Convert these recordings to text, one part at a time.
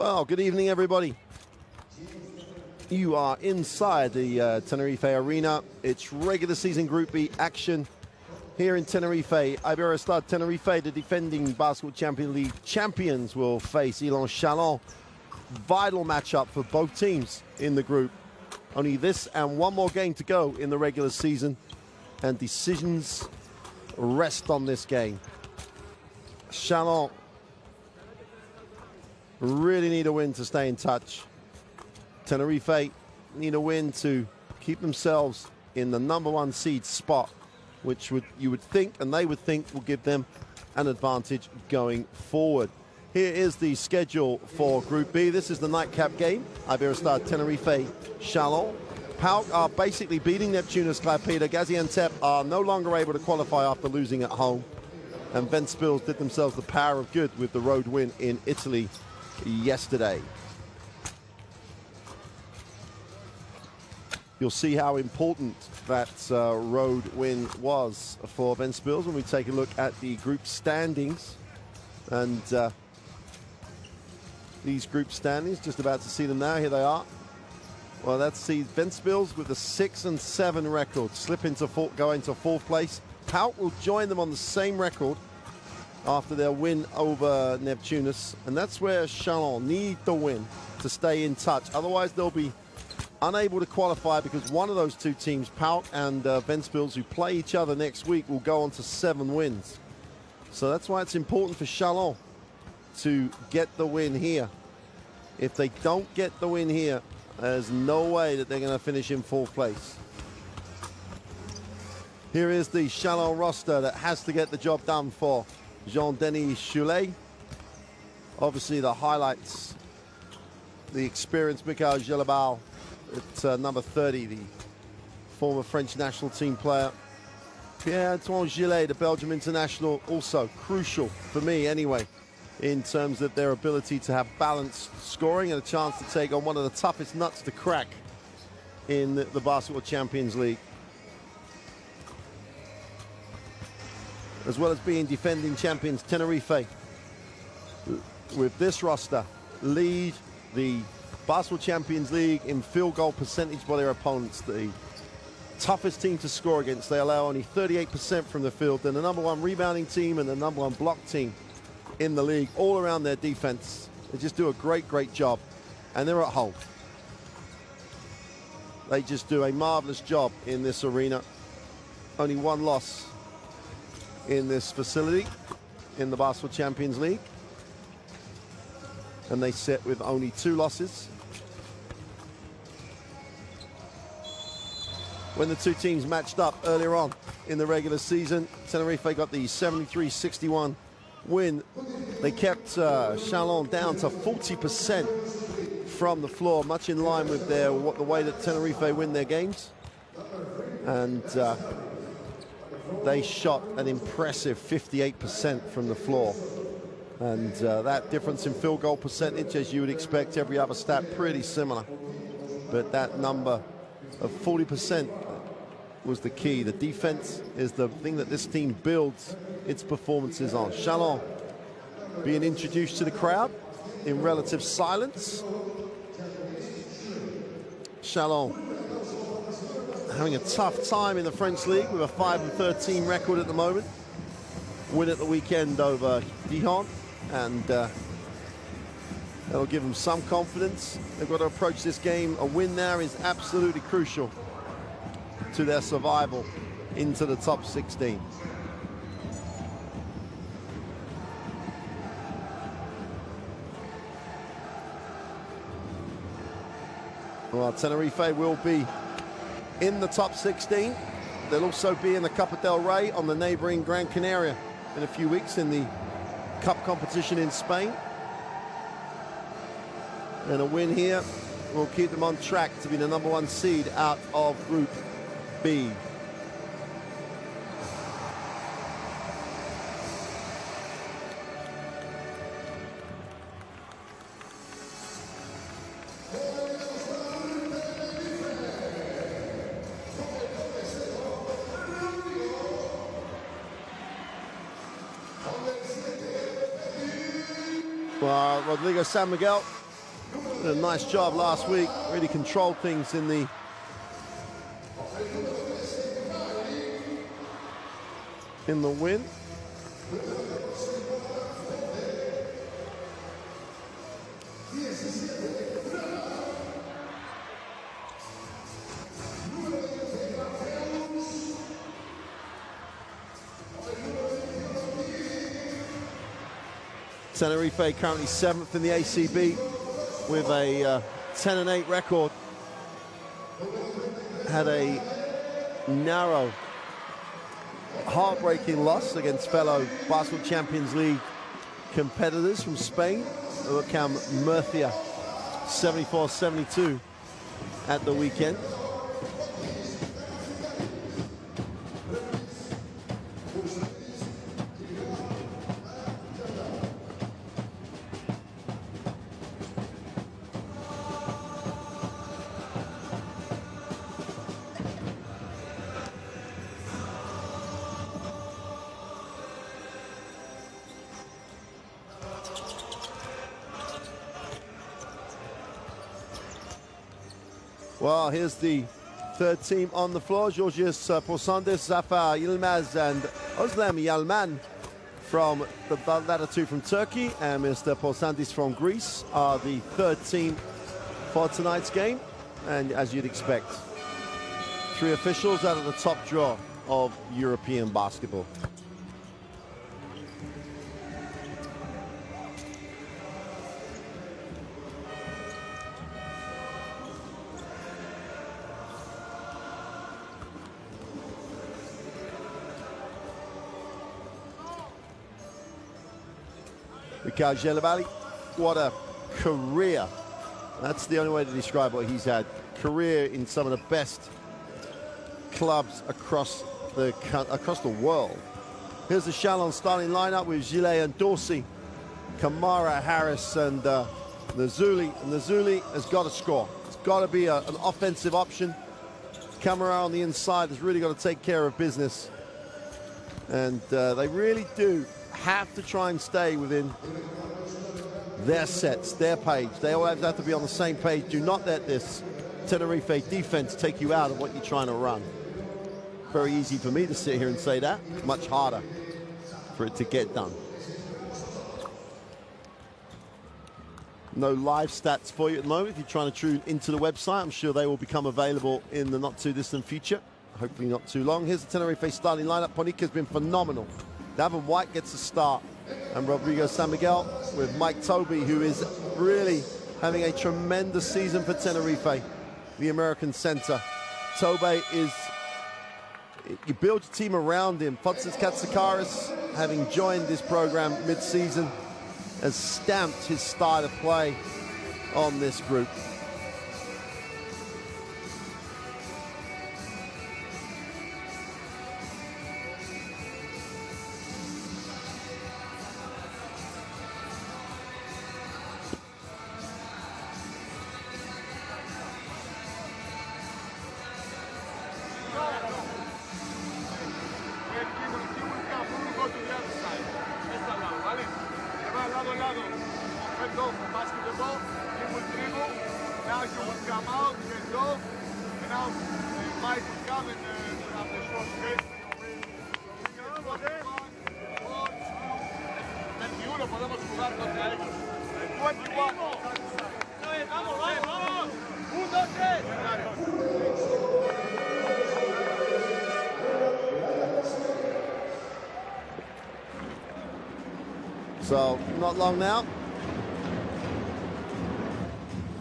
Well, good evening, everybody. You are inside the Tenerife Arena. It's regular season Group B action here in Tenerife. Iberostar Tenerife, the defending Basketball Champions League champions, will face Elan Chalon. Vital matchup for both teams in the group. Only this and one more game to go in the regular season, and decisions rest on this game. Chalon really need a win to stay in touch. Tenerife need a win to keep themselves in the #1 seed spot, which you would think, and they would think, will give them an advantage going forward. Here is the schedule for Group B. This is the nightcap game. Iberostar Tenerife Chalon. PAOK are basically beating Neptunus Klaipeda. Gaziantep are no longer able to qualify after losing at home. And Ventspils did themselves the power of good with the road win in Italy yesterday. You'll see how important that road win was for Ventspils when we take a look at the group standings. And these group standings, just about to see them now. Here they are. Well, that sees Ventspils with a 6-7 record go into 4th place. PAOK will join them on the same record after their win over Neptunus, and that's where Chalon need the win to stay in touch. Otherwise, they'll be unable to qualify, because one of those two teams, PAOK and Ventspils, who play each other next week, will go on to 7 wins. So that's why it's important for Chalon to get the win here. If they don't get the win here, there's no way that they're going to finish in 4th place. Here is the Chalon roster that has to get the job done for Jean-Denis Choulet. Obviously, the highlights, the experienced Mikhail Gelabal at number 30, the former French national team player. Pierre-Antoine Gillet, the Belgium international, also crucial for me anyway, in terms of their ability to have balanced scoring and a chance to take on one of the toughest nuts to crack in the Basketball Champions League. As well as being defending champions, Tenerife, with this roster, lead the Basketball Champions League in field goal percentage by their opponents. The toughest team to score against. They allow only 38% from the field. They're the #1 rebounding team and the #1 block team in the league, all around their defense. They just do a great job, and they're at home. They just do a marvelous job in this arena. Only one loss in this facility in the Basketball Champions League, and they sit with only 2 losses. When the two teams matched up earlier on in the regular season, Tenerife got the 73-61 win. They kept Chalon down to 40% from the floor, much in line with the way that Tenerife win their games. And they shot an impressive 58% from the floor. And that difference in field goal percentage, as you would expect, every other stat pretty similar. But that number of 40% was the key. The defense is the thing that this team builds its performances on. Chalon being introduced to the crowd in relative silence. Chalon having a tough time in the French league with a 5-13 record at the moment. Win at the weekend over Dijon, and that'll give them some confidence. They've got to approach this game. A win there is absolutely crucial to their survival into the top 16. Well, Tenerife will be in the top 16. They'll also be in the Copa del Rey on the neighboring Gran Canaria in a few weeks in the Cup competition in Spain. And a win here will keep them on track to be the #1 seed out of Group B. Rodrigo San Miguel Did a nice job last week, really controlled things in the win. Tenerife currently 7th in the ACB with a 10-8 record. Had a narrow, heartbreaking loss against fellow Basketball Champions League competitors from Spain, Huracán Murcia, 74-72 at the weekend. Well, here's the third team on the floor. Georgios Porsandes, Zafer Yilmaz, and Özlem Yalman from the latter two from Turkey, and Mr. Porsandes from Greece are the third team for tonight's game. And as you'd expect, 3 officials out of the top draw of European basketball. Ricardo Gelabali, what a career. That's the only way to describe what he's had. Career in some of the best clubs across the world. Here's the Chalon starting lineup with Gillet and Dorsey, Kamara, Harris, and Nazuli. And Nazuli has got to score. It's got to be an offensive option. Kamara on the inside has really got to take care of business. And they really do have to try and stay within their sets, their page. They always have to be on the same page. Do not let this Tenerife defense take you out of what you're trying to run. Very easy for me to sit here and say that. Much harder for it to get done. No live stats for you at the moment. If you're trying to tune into the website, I'm sure they will become available in the not too distant future. Hopefully not too long. Here's the Tenerife starting lineup. Ponica's been phenomenal. Davin White gets a start, and Rodrigo San Miguel with Mike Toby, who is really having a tremendous season for Tenerife, the American center. Toby is, you build your team around him. Fotzes Katsikaris, having joined this program mid-season, has stamped his style of play on this group. So, not long now.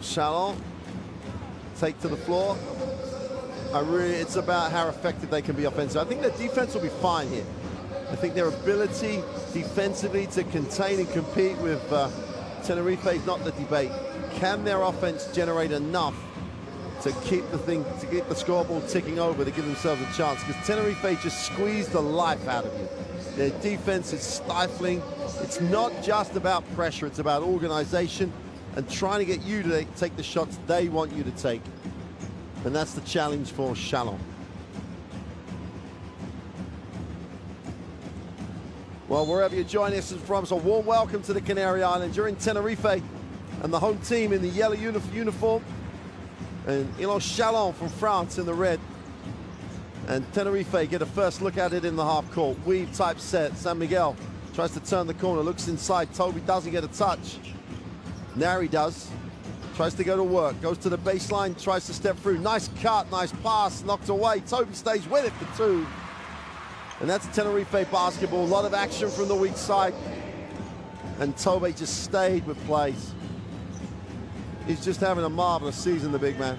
Chalon take to the floor. It's about how effective they can be offensively. I think their defense will be fine here. I think their ability defensively to contain and compete with Tenerife is not the debate. Can their offense generate enough to keep the scoreboard ticking over to give themselves a chance? Because Tenerife just squeeze the life out of you. Their defense is stifling. It's not just about pressure, it's about organization and trying to get you to take the shots they want you to take. And that's the challenge for Chalon. Well, wherever you're joining us from, so a warm welcome to the Canary Islands. You're in Tenerife, and and the home team in the yellow uniform, and Elan Chalon from France in the red. And Tenerife get a first look at it in the half court. Weave type set. San Miguel tries to turn the corner, looks inside. Toby doesn't get a touch. Nari does. Tries to go to work, goes to the baseline, tries to step through. Nice cut, nice pass, knocked away. Toby stays with it for two. And that's Tenerife basketball. A lot of action from the weak side. And Toby just stayed with plays. He's just having a marvelous season, the big man.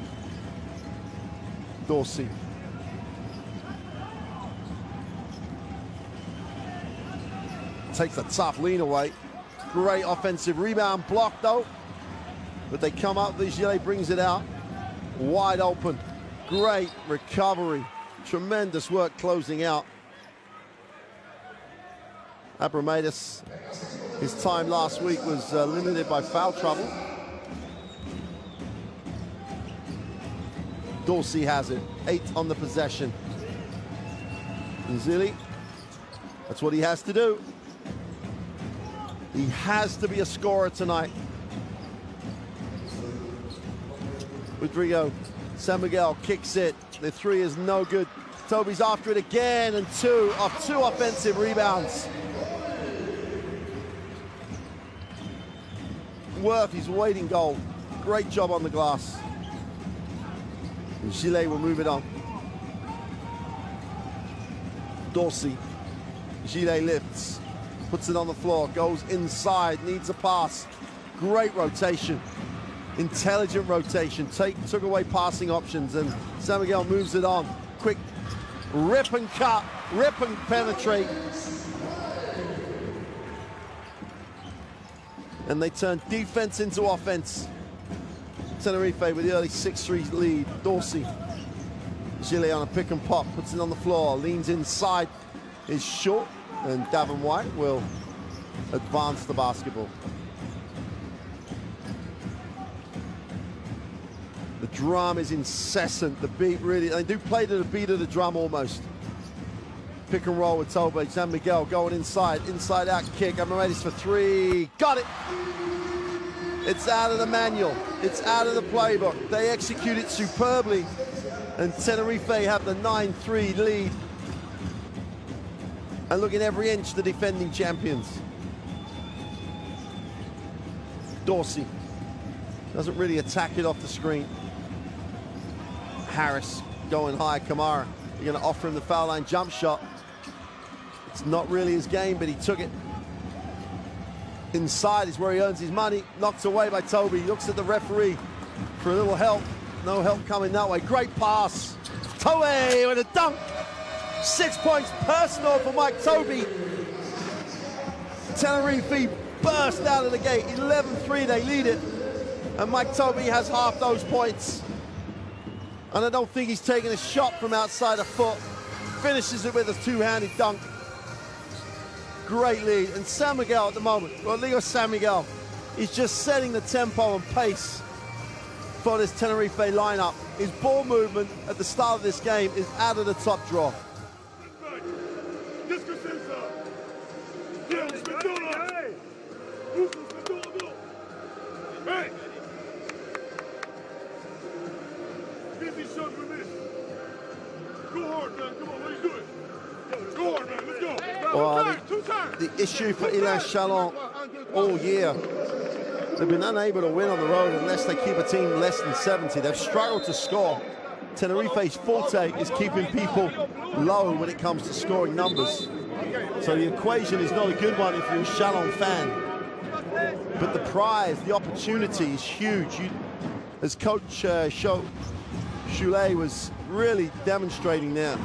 Dorsey. Takes a tough lean away. Great offensive rebound block though. But they come up, Vigile brings it out. Wide open. Great recovery. Tremendous work closing out. Abramadis, his time last week was limited by foul trouble. Dorsey has it. 8 on the possession. Nzili, that's what he has to do. He has to be a scorer tonight. Rodrigo, San Miguel kicks it. The three is no good. Toby's after it again, and two offensive rebounds. Worth his waiting goal. Great job on the glass. And Gillet will move it on. Dorsey. Gillet lifts. Puts it on the floor, goes inside, needs a pass. Great rotation, intelligent rotation. Took away passing options, and San Miguel moves it on. Quick rip and cut, rip and penetrate. And they turn defense into offense. Tenerife with the early 6-3 lead. Dorsey. Gillet on a pick and pop, puts it on the floor, leans inside, is short. And Davin White will advance the basketball. The drum is incessant. The beat really, they do play to the beat of the drum almost. Pick and roll with Toby. San Miguel going inside out kick. Abramadis for three. Got it. It's out of the manual. It's out of the playbook. They execute it superbly. And Tenerife have the 9-3 lead. And look at every inch, the defending champions. Dorsey doesn't really attack it off the screen. Harris going high. Kamara, you're going to offer him the foul line jump shot. It's not really his game, but he took it. Inside is where he earns his money. Knocked away by Toby. Looks at the referee for a little help. No help coming that way. Great pass. Toby with a dunk. 6 points personal for Mike Toby. Tenerife burst out of the gate. 11-3, they lead it. And Mike Toby has half those points. And I don't think he's taking a shot from outside a foot. Finishes it with a two-handed dunk. Great lead. And San Miguel at the moment, Rodrigo San Miguel, is just setting the tempo and pace for this Tenerife lineup. His ball movement at the start of this game is out of the top drawer. Well, the issue for Elan Chalon all year, they've been unable to win on the road unless they keep a team less than 70. They've struggled to score. Tenerife's forte is keeping people low when it comes to scoring numbers. So the equation is not a good one if you're a Chalon fan. But the prize, the opportunity is huge. As Coach Choulet was really demonstrating now,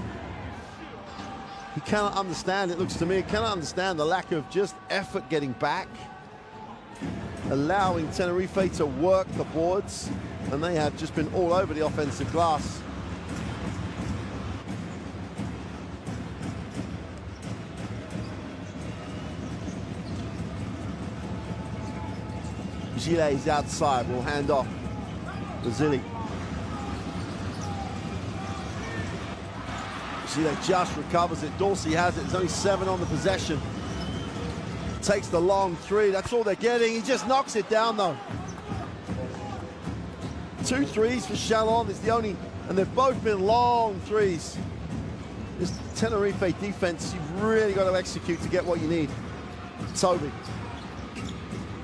he cannot understand, it looks to me, cannot understand the lack of just effort getting back, allowing Tenerife to work the boards, and they have just been all over the offensive glass. Gillet is outside, will hand off. Bazili. Gillet just recovers it. Dorsey has it. It's only 7 on the possession. Takes the long three. That's all they're getting. He just knocks it down, though. 2 threes for Chalon. It's the only, and they've both been long threes. This Tenerife defense, you've really got to execute to get what you need. Toby.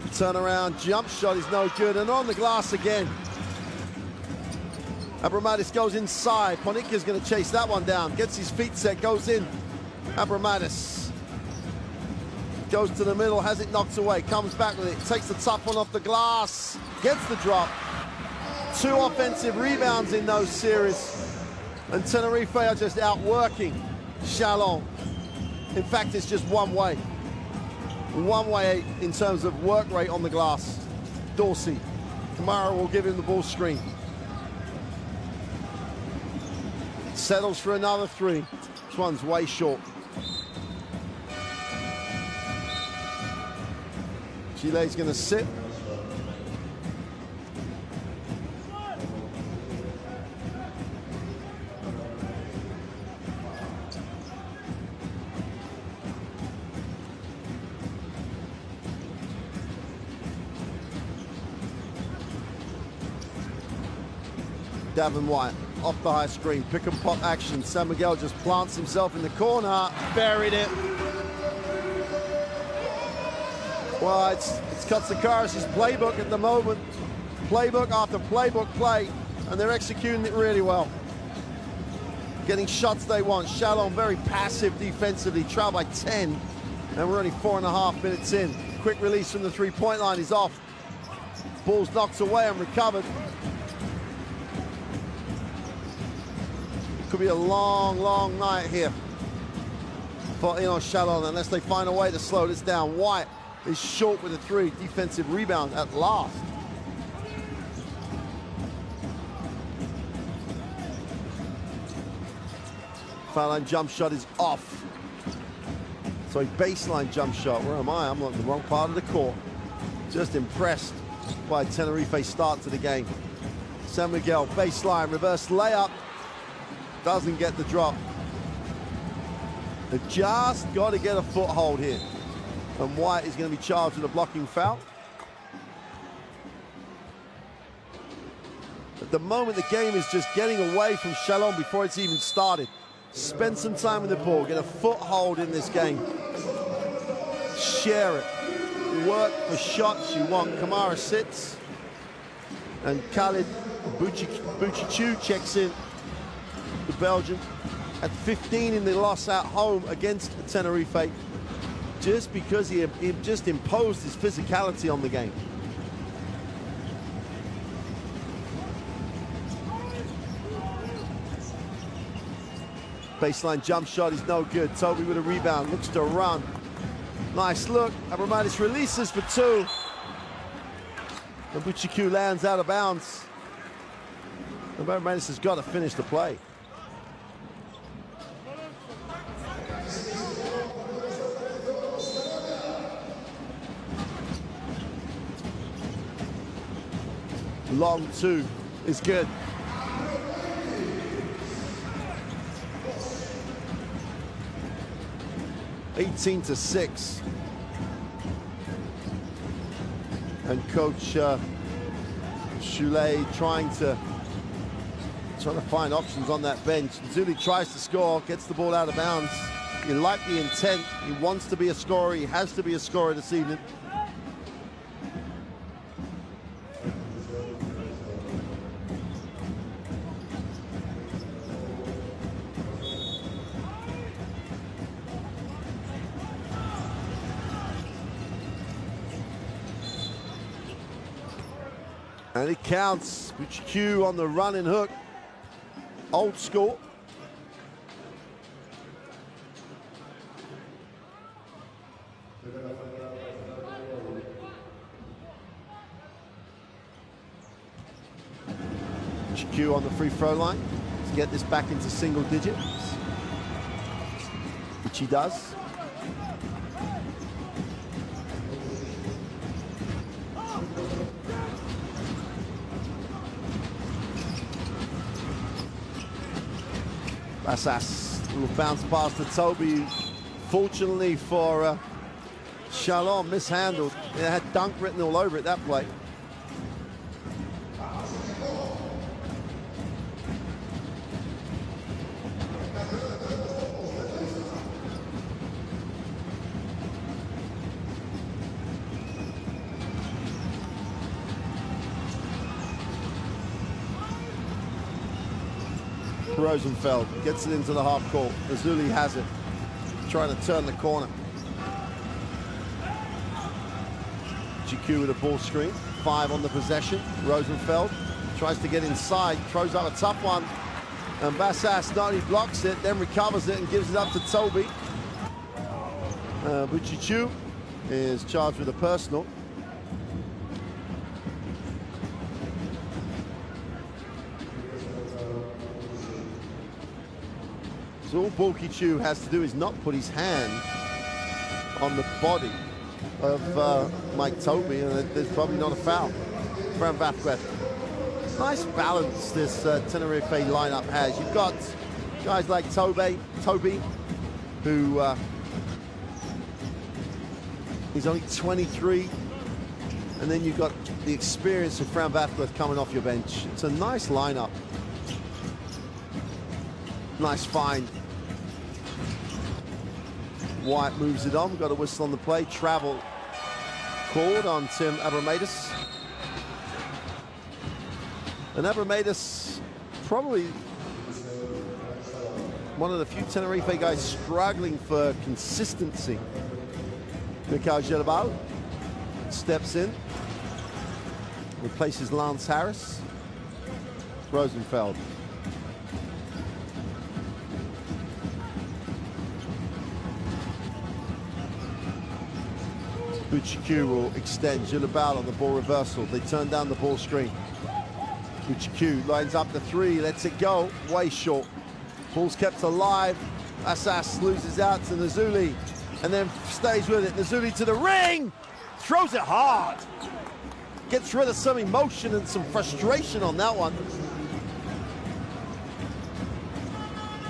Turnaround jump shot is no good, and on the glass again. Abramadis goes inside. Ponika's going to chase that one down. Gets his feet set, goes in. Abramadis goes to the middle, has it knocked away, comes back with it, takes the tough one off the glass, gets the drop. 2 offensive rebounds in those series, and Tenerife are just outworking Chalon. In fact, it's just one way in terms of work rate on the glass. Dorsey, Kamara will give him the ball screen. Settles for another 3. This one's way short. Chile's going to sit. Davin White off the high screen, pick and pop action. San Miguel just plants himself in the corner, buried it. Well, it's Katsikaris' playbook at the moment. Playbook after playbook play, and they're executing it really well. Getting shots they want. Chalon very passive defensively, trail by 10, and we're only 4.5 minutes in. Quick release from the 3-point line is off. Ball's knocked away and recovered. Could be a long, long night here for Elan Chalon unless they find a way to slow this down. White is short with a 3. Defensive rebound at last. Foul line jump shot is off. So a baseline jump shot. Where am I? I'm on the wrong part of the court. Just impressed by Tenerife start to the game. San Miguel, baseline, reverse layup. Doesn't get the drop. They've just got to get a foothold here. And White is going to be charged with a blocking foul. At the moment, the game is just getting away from Chalon before it's even started. Spend some time with the ball, get a foothold in this game. Share it. Work for shots you want. Kamara sits. And Khalid Buchichu checks in. The Belgian at 15 in the loss at home against Tenerife, just because he just imposed his physicality on the game. Baseline jump shot is no good. Toby with a rebound, looks to run. Nice look. Abramadis releases for 2. And Buchiku lands out of bounds. Abramadis has got to finish the play. Long 2 is good. (18-6). And Coach Choulet trying to find options on that bench. Zuli tries to score, gets the ball out of bounds. You like the intent. He wants to be a scorer. He has to be a scorer this evening. And it counts. Buchiku on the running hook. Old school. Buchiku on the free throw line to get this back into single digits, which he does. Bassas, little bounce pass to Toby. Fortunately for Chalon, mishandled. It had dunk written all over it, that play. Rosenfeld gets it into the half court. Azuli has it, trying to turn the corner. GQ with a ball screen, 5 on the possession. Rosenfeld tries to get inside, throws up a tough one. And Bassas not only blocks it, then recovers it and gives it up to Toby. Buchichu is charged with a personal. So all Buchichu has to do is not put his hand on the body of Mike Toby, and there's probably not a foul. Fran Vasquez. Nice balance this Tenerife lineup has. You've got guys like Toby, who he's only 23, and then you've got the experience of Fran Vasquez coming off your bench. It's a nice lineup. Nice find. White moves it on. We've got a whistle on the play. Travel called on Tim Abramadis. And Abramadis, probably one of the few Tenerife guys struggling for consistency. Mikhail Gelabal steps in, replaces Lance Harris. Rosenfeld. Buchicu will extend. Gelabal on the ball reversal. They turn down the ball screen. Buchicu lines up the 3, lets it go, way short. Ball's kept alive. Assas loses out to Nazuli and then stays with it. Nazuli to the ring, throws it hard. Gets rid of some emotion and some frustration on that one.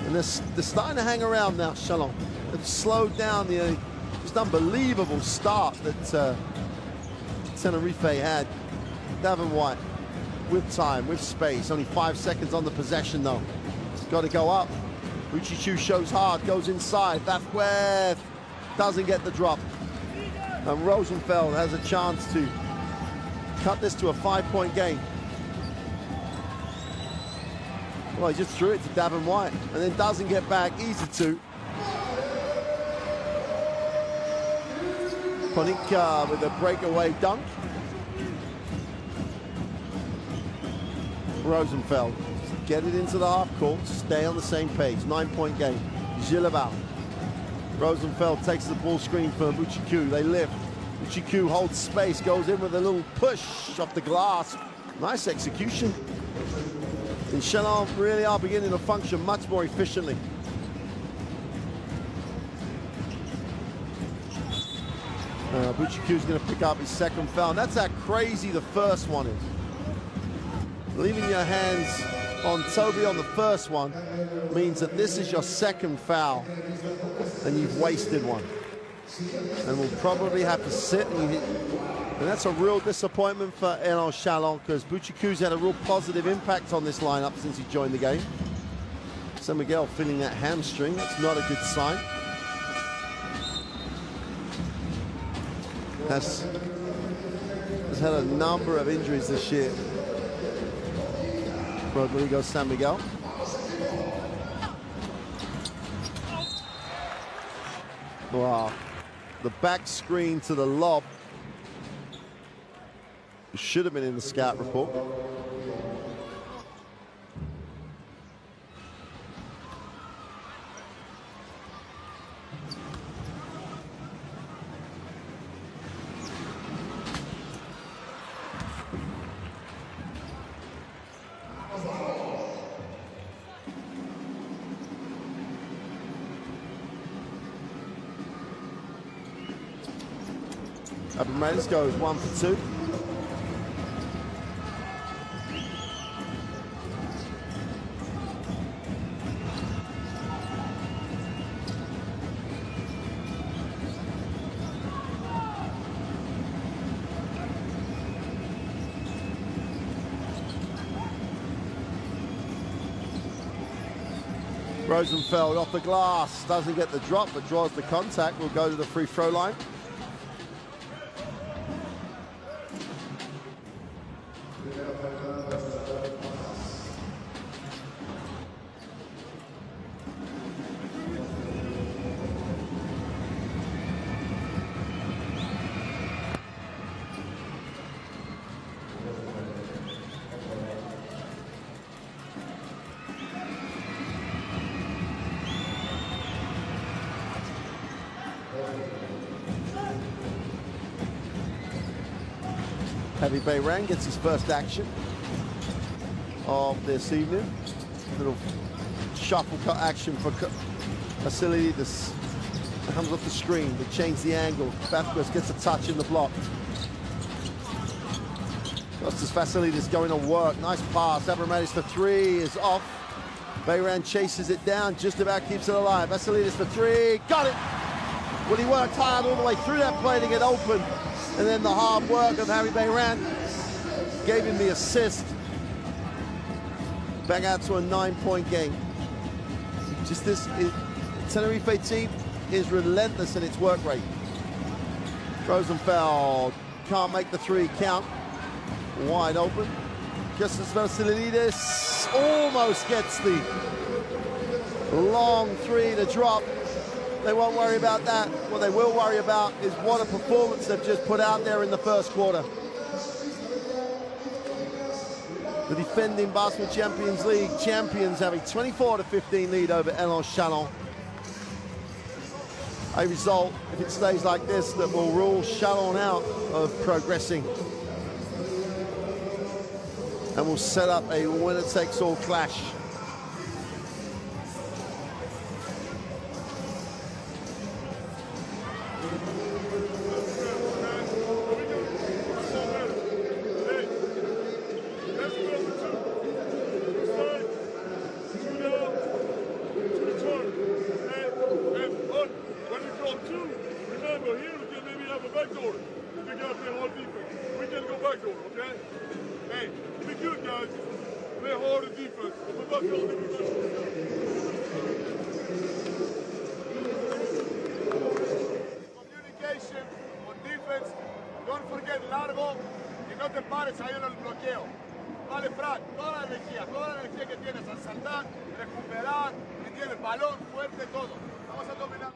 And they're starting to hang around now, Chalon. They've slowed down the just unbelievable start that Tenerife had. Davin White with time, with space. Only 5 seconds on the possession though. It's got to go up. Buchichu shows hard, goes inside. Vasquez doesn't get the drop. And Rosenfeld has a chance to cut this to a 5-point game. Well, he just threw it to Davin White and then doesn't get back. Easy to. Ponica with a breakaway dunk. Rosenfeld, get it into the half court, stay on the same page. 9-point game. Gelabal. Rosenfeld takes the ball screen for Buchicu. They lift. Buchicu holds space, goes in with a little push off the glass. Nice execution. And Chalon really are beginning to function much more efficiently. Buchicu's going to pick up his second foul. And that's how crazy the first one is. Leaving your hands on Toby on the first one means that this is your second foul and you've wasted one. And we'll probably have to sit and that's a real disappointment for Elan Chalon because Buchicu's had a real positive impact on this lineup since he joined the game. San Miguel feeling that hamstring, that's not a good sign. Has had a number of injuries this year. Rodrigo San Miguel. Wow. The back screen to the lob should have been in the scout report. Abramadis goes 1 for 2. Rosenfeld off the glass, doesn't get the drop, but draws the contact. Will go to the free throw line. Javi Bayran gets his first action of this evening. Little shuffle cut action for Vassilides. Comes off the screen, they change the angle. Vasquez gets a touch in the block. Costas Vassilides going to work. Nice pass. Abramadis for three is off. Bayran chases it down, just about keeps it alive. Vassilides for three, got it! Well, he worked hard all the way through that play to get open. And then the hard work of Javi Bayran gave him the assist. Back out to a 9-point game. Just this Tenerife team is relentless in its work rate. Rosenfeld can't make the three count. Wide open. Costas Vassilides almost gets the long three to drop. They won't worry about that. What they will worry about is what a performance they've just put out there in the first quarter. The defending Basketball Champions League champions have a 24-15 lead over Elan Chalon. A result, if it stays like this, that will rule Chalon out of progressing. And will set up a winner-takes-all clash. Communication on defense. Don't forget largo y no te pares ahí en el bloqueo. Vale, Frank, toda la energía que tienes al saltar, recuperar, ¿entiendes? Balón, fuerte, todo. Vamos a dominar.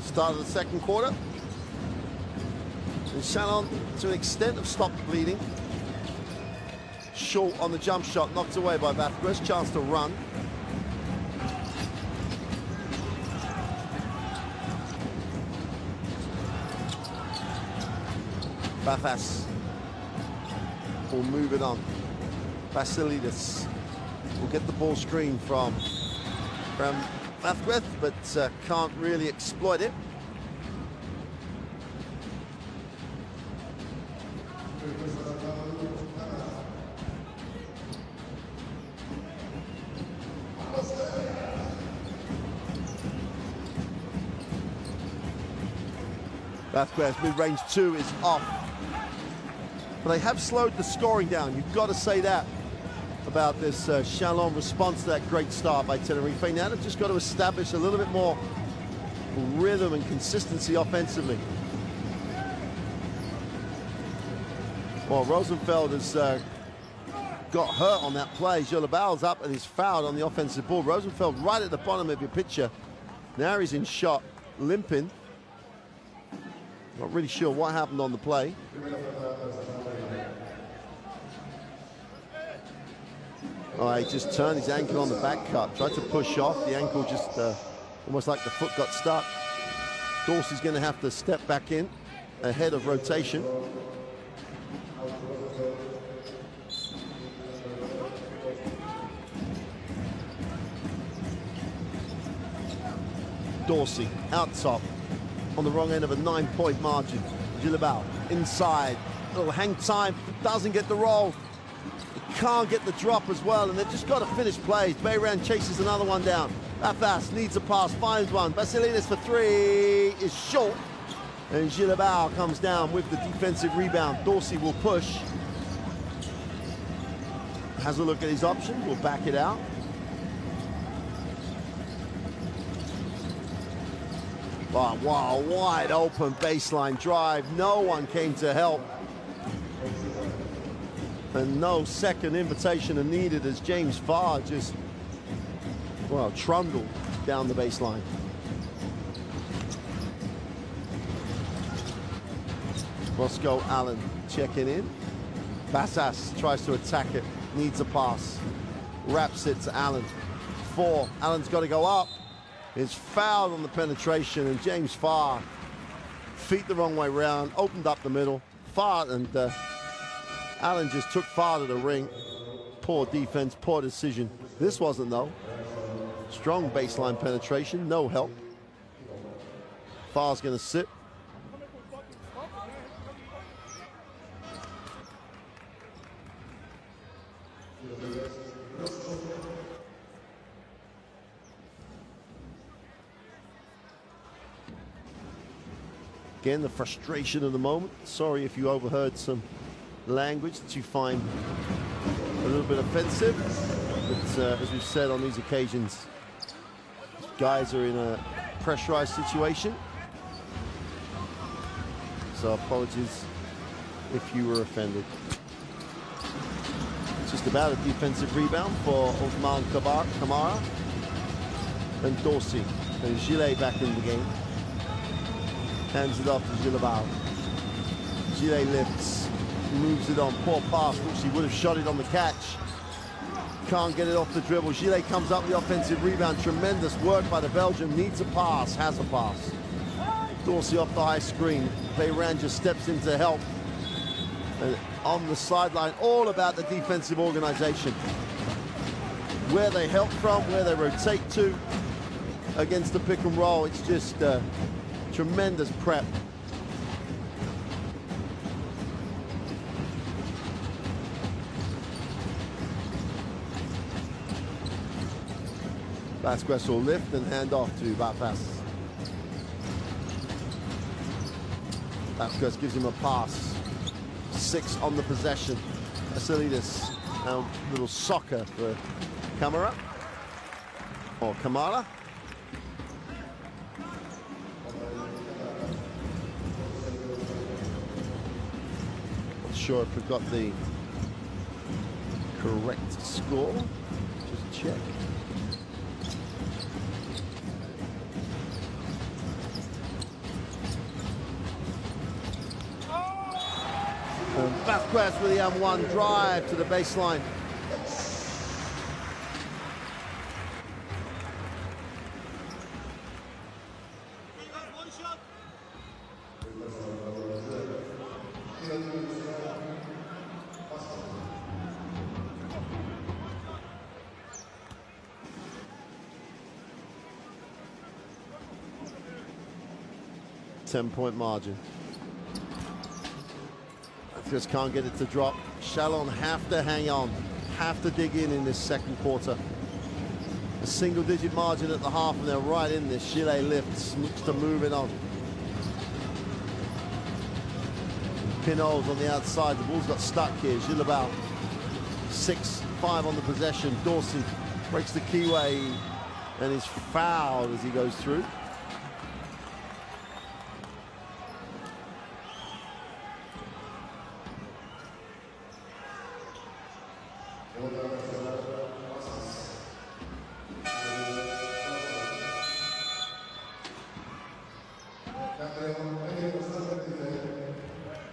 Start of the second quarter. And Chalon, to an extent, have stopped bleeding. Short on the jump shot, knocked away by Vasquez. Chance to run. Bafas will move it on. Vassilides will get the ball screen from Vasquez, but can't really exploit it. Vasquez, mid-range two is off. But they have slowed the scoring down. You've got to say that about this Chalon response to that great start by Tenerife. Now they've just got to establish a little bit more rhythm and consistency offensively. Well, Rosenfeld has got hurt on that play. Jolabal's up and he's fouled on the offensive ball. Rosenfeld right at the bottom of your picture. Now he's in shot, limping. Not really sure what happened on the play. Oh, he just turned his ankle on the back cut. Tried to push off. The ankle just almost like the foot got stuck. Dorsey's going to have to step back in ahead of rotation. Dorsey out top on the wrong end of a 9-point margin. Gilabal inside. Little hang time. Doesn't get the roll. Can't get the drop as well, and they've just got to finish plays. Bayram chases another one down. Afas needs a pass, finds one. Vassilides for three is short. And Gilabao comes down with the defensive rebound. Dorsey will push. Has a look at his option, will back it out. But wow, wide open baseline drive. No one came to help. And no second invitation are needed as James Farr just, well, trundled down the baseline. Roscoe Allen checking in. Bassas tries to attack it, needs a pass. Wraps it to Allen. 4, Allen's got to go up. Is fouled on the penetration, and James Farr, feet the wrong way round, opened up the middle. Farr and Allen just took Farr to the ring. Poor defense, poor decision. This wasn't though. Strong baseline penetration, no help. Farr's gonna sit. Again, the frustration of the moment. Sorry if you overheard some language that you find a little bit offensive. But as we've said on these occasions, guys are in a pressurized situation. So apologies if you were offended. It's just about a defensive rebound for Osman Kamara. And Dorsey and Gillet back in the game. Hands it off to Gilabao. Gillet lifts, moves it on. Poor pass. Dorsey would have shot it on the catch. Can't get it off the dribble. Gillet comes up with the offensive rebound. Tremendous work by the Belgian. Needs a pass, has a pass. Dorsey off the high screen. Bayram just steps in to help. And on the sideline, all about the defensive organization. Where they help from, where they rotate to against the pick and roll. It's just tremendous prep. Vasquez will lift and hand off to Bafas. Vasquez gives him a pass. 6 on the possession. Vassilides. Now a little soccer for Kamara. Or Kamala. Not sure if we've got the correct score. Just check. Vasquez with the M1 drive to the baseline. Ten-point margin. Just can't get it to drop. Chalon have to hang on, have to dig in this second quarter. A single-digit margin at the half, and they're right in this. Gillet lifts, looks to move it on. Pinot's on the outside. The ball's got stuck here. Gilabao, 6-5 on the possession. Dorsey breaks the keyway and is fouled as he goes through.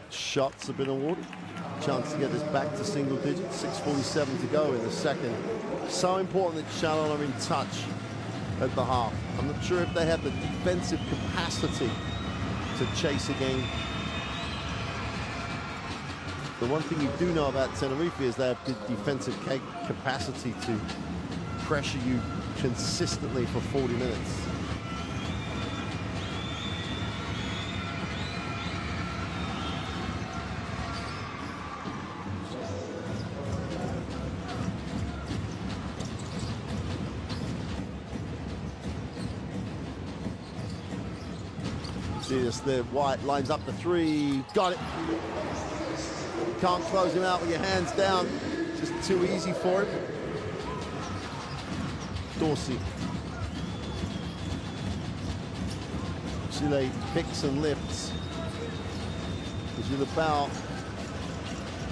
Shots have been awarded. Chance to get this back to single digits. 6:47 to go in the second. So important that Chalon are in touch at the half. I'm not sure if they have the defensive capacity to chase a game. The one thing you do know about Tenerife is they have the defensive capacity to pressure you consistently for 40 minutes. See this there, White lines up the three, got it. Can't close him out with your hands down, just too easy for him. Dorsey. Chile picks and lifts. Gilabao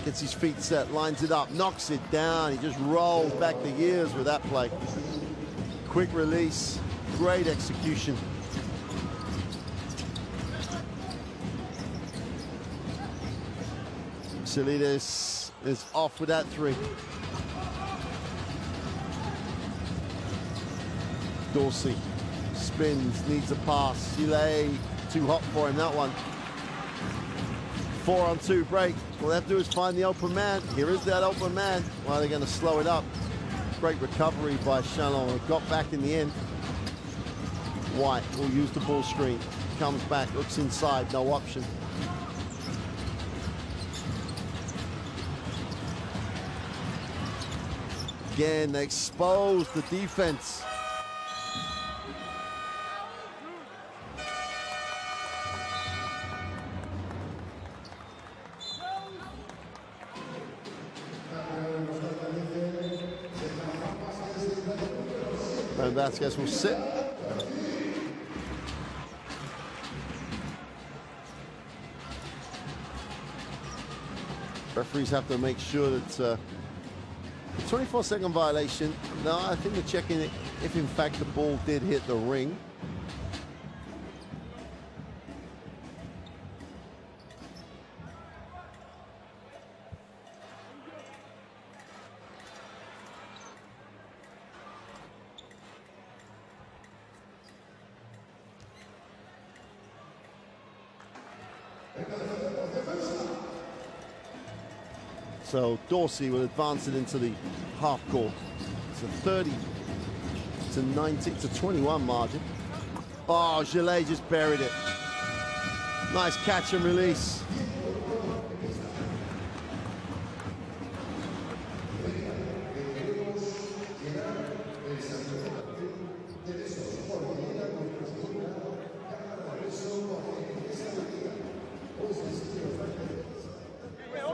gets his feet set, lines it up, knocks it down. He just rolls back the years with that play. Quick release, great execution. Salinas is off with that three. Dorsey spins, needs a pass. Chile, too hot for him, that one. 4-on-2 break. All they have to do is find the open man. Here is that open man. Why are they going to slow it up? Great recovery by Chalon. It got back in the end. White will use the ball screen. Comes back, looks inside, no option. Again, they expose the defense. And Vasquez will sit. Referees have to make sure that the 24-second violation. No, I think they're checking it if in fact the ball did hit the ring. So Dorsey will advance it into the half court. It's a 30 to 19 to 21 margin. Oh, Gillet just buried it. Nice catch and release.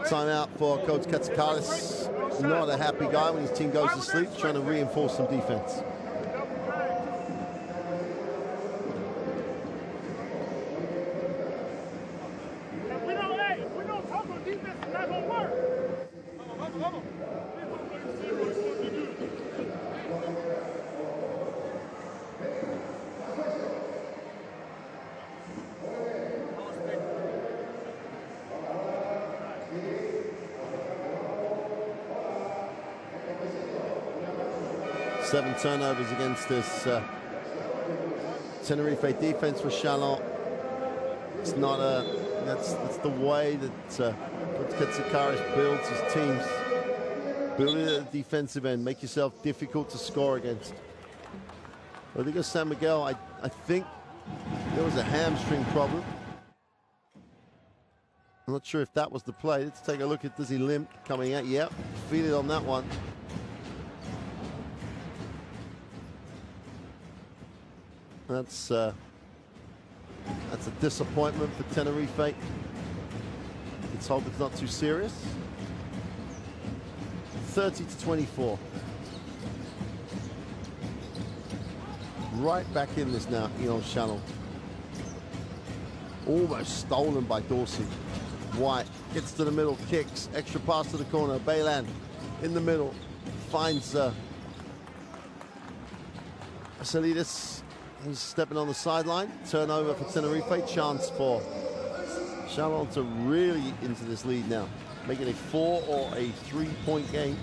Timeout for Coach Katsikalis. Not a happy guy when his team goes to sleep, trying to reinforce some defense. If we don't talk on defense, it's not gonna work. Vamos. Seven turnovers against this Tenerife defense for Chalon. It's not a. That's the way that Katsikaris builds his teams. Build it at the defensive end. Make yourself difficult to score against. I think of San Miguel. I think there was a hamstring problem. I'm not sure if that was the play. Let's take a look at, does he limp coming out? Yep, feel it on that one. That's a disappointment for Tenerife. Let's hope it's not too serious. 30 to 24. Right back in this now, Elan Chalon. Almost stolen by Dorsey. White gets to the middle, kicks, extra pass to the corner. Elan in the middle, finds Salinas. He's stepping on the sideline. Turnover for Tenerife. Chance for Chalon to really into this lead now. Make it a 4 or a 3-point game.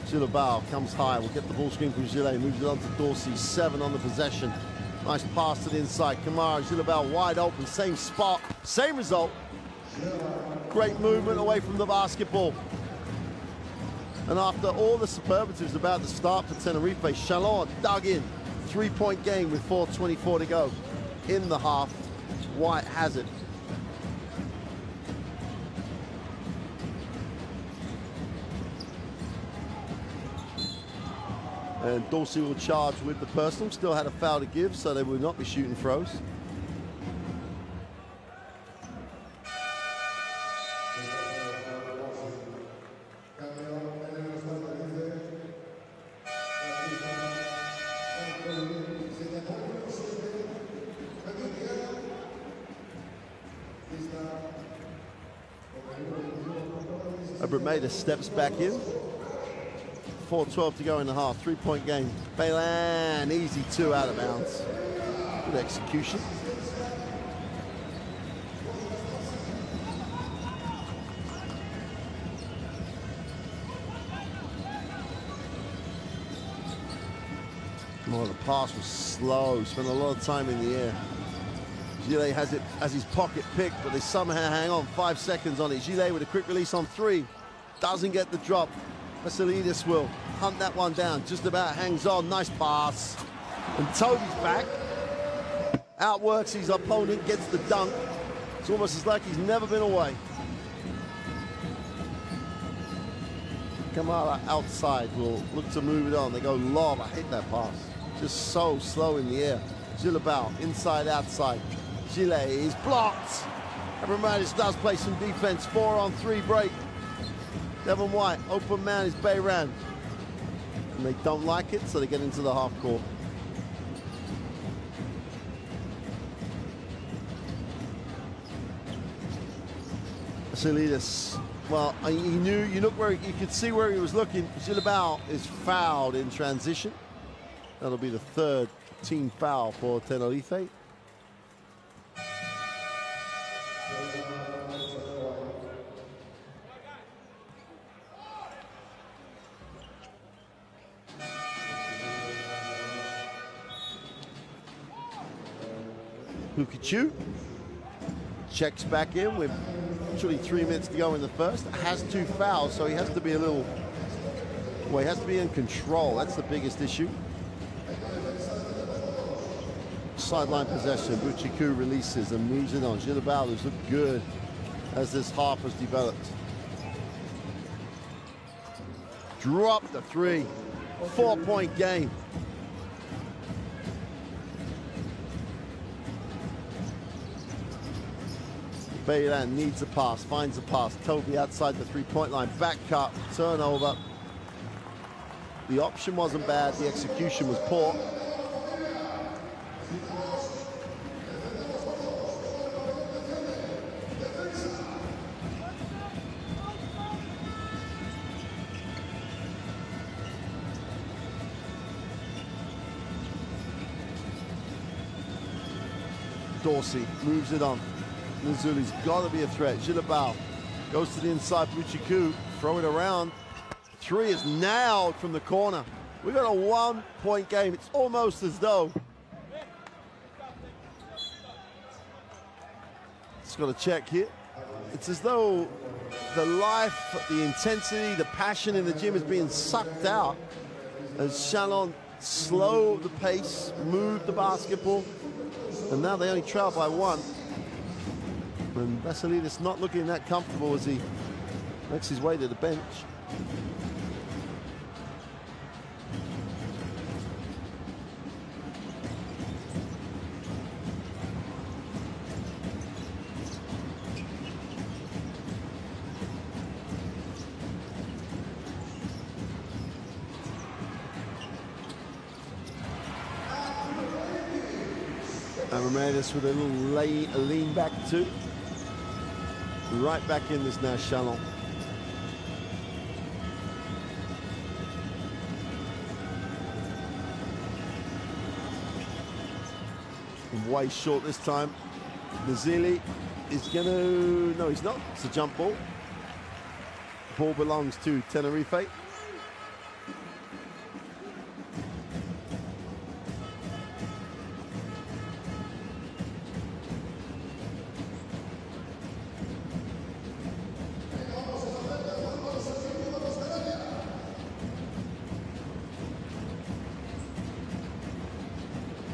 Gilabao comes high. We'll get the ball screen from Gillet. Moves it on to Dorsey. 7 on the possession. Nice pass to the inside. Kamara, Gilabao wide open. Same spot. Same result. Great movement away from the basketball. And after all the superlatives about the start for Tenerife, Chalon dug in. 3-point game with 4:24 to go in the half. White has it. And Dorsey will charge with the personal. Still had a foul to give, so they will not be shooting throws. Brumeda steps back in. 4:12 to go in the half. 3-point game. Elan, easy 2 out of bounds. Good execution. Oh, the pass was slow. Spent a lot of time in the air. Gillet has it as his pocket pick, but they somehow hang on. 5 seconds on it. Gillet with a quick release on 3. Doesn't get the drop. Vasilidis will hunt that one down. Just about hangs on. Nice pass. And Toby's back. Outworks his opponent, gets the dunk. It's almost as like he's never been away. Kamara outside will look to move it on. They go lob. I hate that pass. Just so slow in the air. Gilabal, inside, outside. Gillet is blocked. Abramadis does play some defense. 4-on-3 break. Devon White, open man is Bayran. And they don't like it, so they get into the half court. Vasilidis, well, he knew, you could see where he was looking. Gilabal is fouled in transition. That'll be the 3rd team foul for Tenerife. Hukichu checks back in with literally 3 minutes to go in the first. Has 2 fouls, so he has to be a little, well, he has to be in control. That's the biggest issue. Sideline possession. Buchiku releases and moves it on. Gilabal has looked good as this half has developed. Drop the 3. 4-point game. Baylan needs a pass, finds a pass. Toby outside the 3-point line. Back cut, turnover. The option wasn't bad, the execution was poor. Dorsey moves it on. Nzuli's got to be a threat. Gilabal goes to the inside. Buchiku, throw it around. 3 is nailed from the corner. We've got a 1-point game. It's almost as though. Just got to check here. It's as though the life, the intensity, the passion in the gym is being sucked out as Chalon slow the pace, move the basketball, and now they only trail by 1. And Vasilidis not looking that comfortable as he makes his way to the bench. And Ramirez with a little lean back too. Right back in this now, Chalon. Way short this time. Nazili is gonna, no he's not, it's a jump ball. Ball belongs to Tenerife.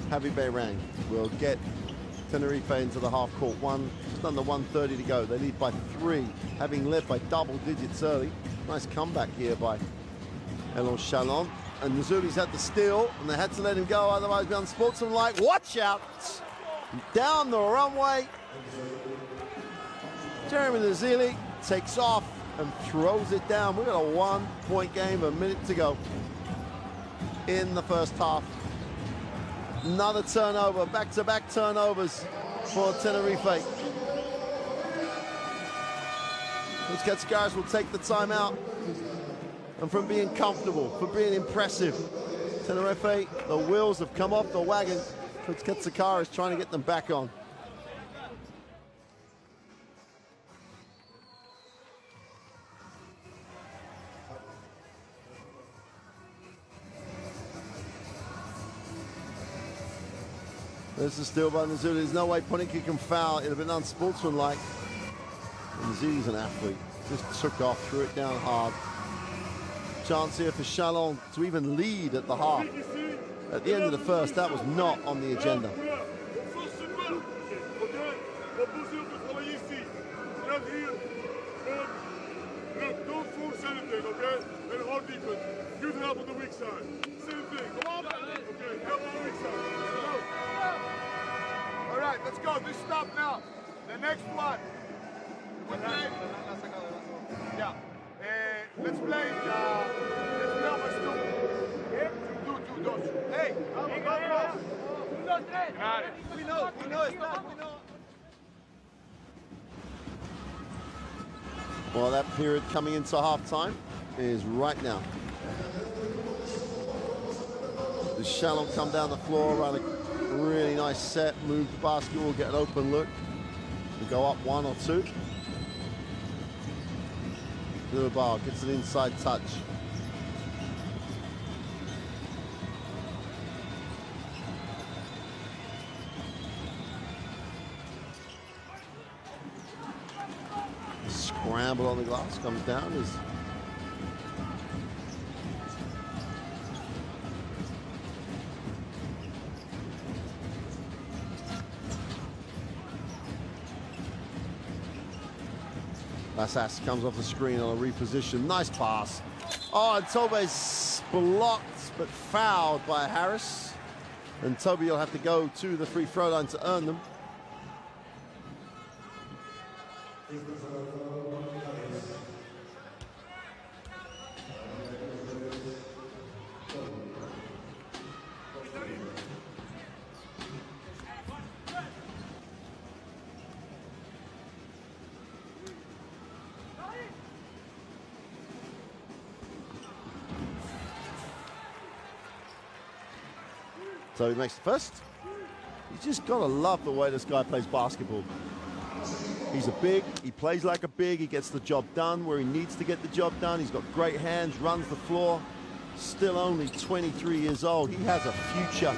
Javi Beirang will get Tenerife into the half court. Just under 1:30 to go. They lead by 3, having led by double digits early. Nice comeback here by Elan Chalon. And Nzuli's had the steal, and they had to let him go, otherwise it'd be unsportsmanlike. Watch out! Down the runway. Jeremy Nzuli takes off and throws it down. We've got a 1-point game, a minute to go in the first half. Another turnover, back-to-back turnovers for Tenerife. Busquets will take the timeout, and from being comfortable, for being impressive, Tenerife, the wheels have come off the wagon. Busquets is trying to get them back on. There's the steal by Nzuli. There's no way Ponica can foul. It'd have been unsportsmanlike. Nzuli's an athlete. Just took off, threw it down hard. Chance here for Chalon to even lead at the half. At the end of the first, that was not on the agenda. Don't force anything, okay? And hard defense. Good help on the weak side. Same thing. Come on, okay? Help on the weak side. All right, let's go. This stop now. The next one. We play. Yeah. Let's play almost two. Dos. Hey, vamos. We know. Well, that period coming into halftime is right now. The Chalon come down the floor, run a really nice set, move the basketball, get an open look, and go up 1 or 2. Durbal gets an inside touch. Scramble on the glass, comes down. Lassas comes off the screen on a reposition. Nice pass. Oh, and Tobe's blocked but fouled by Harris. And Tobe will have to go to the free throw line to earn them. So he makes the first. You just got to love the way this guy plays basketball. He's a big, he plays like a big, he gets the job done where he needs to get the job done. He's got great hands, runs the floor. Still only 23 years old. He has a future.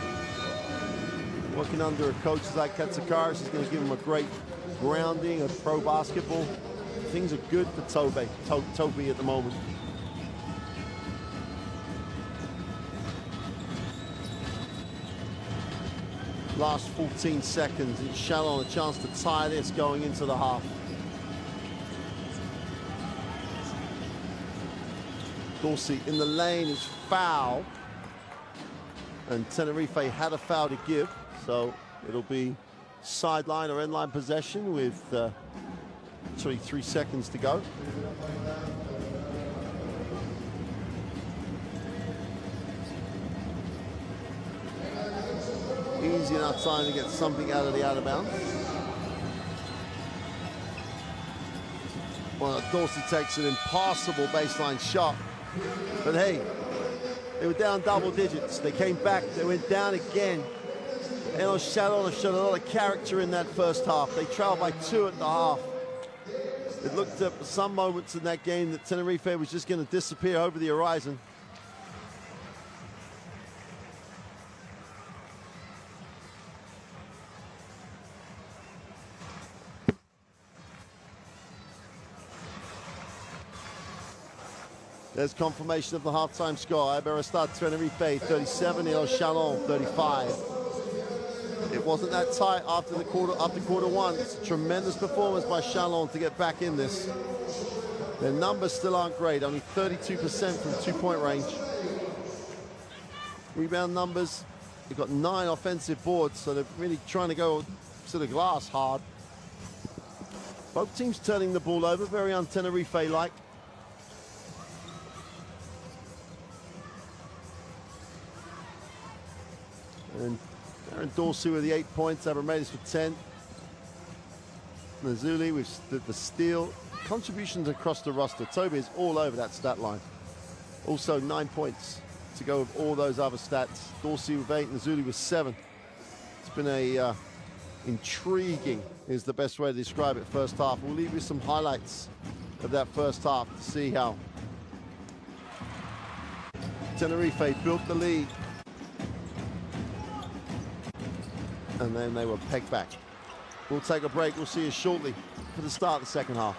Working under a coach like Katsikaris is going to give him a great grounding of pro basketball. Things are good for Tobe at the moment. Last 14 seconds, and Chalon a chance to tie this going into the half. Dorsey in the lane is foul, and Tenerife had a foul to give, so it'll be sideline or end line possession with 23 seconds to go. Easy enough time to get something out of the out of bounds. Well, Dorsey takes an impossible baseline shot. But hey, they were down double digits. They came back, they went down again. Elan Chalon showed a lot of character in that first half. They trailed by 2 at the half. It looked at some moments in that game that Tenerife was just going to disappear over the horizon. There's confirmation of the halftime score. Iberostar Tenerife 37, Elan Chalon 35. It wasn't that tight after quarter one. It's a tremendous performance by Chalon to get back in this. Their numbers still aren't great, only 32% from 2-point range. Rebound numbers, they've got 9 offensive boards, so they're really trying to go to the glass hard. Both teams turning the ball over, very un-Tenerife-like. And Aaron Dorsey with the 8 points, Abramadis with 10. Nazuli with the steal. Contributions across the roster. Toby is all over that stat line. Also 9 points to go with all those other stats. Dorsey with 8, Nazuli with 7. It's been a intriguing, is the best way to describe it, first half. We'll leave you some highlights of that first half to see how Tenerife built the lead. And then they were pegged back. We'll take a break. We'll see you shortly for the start of the second half.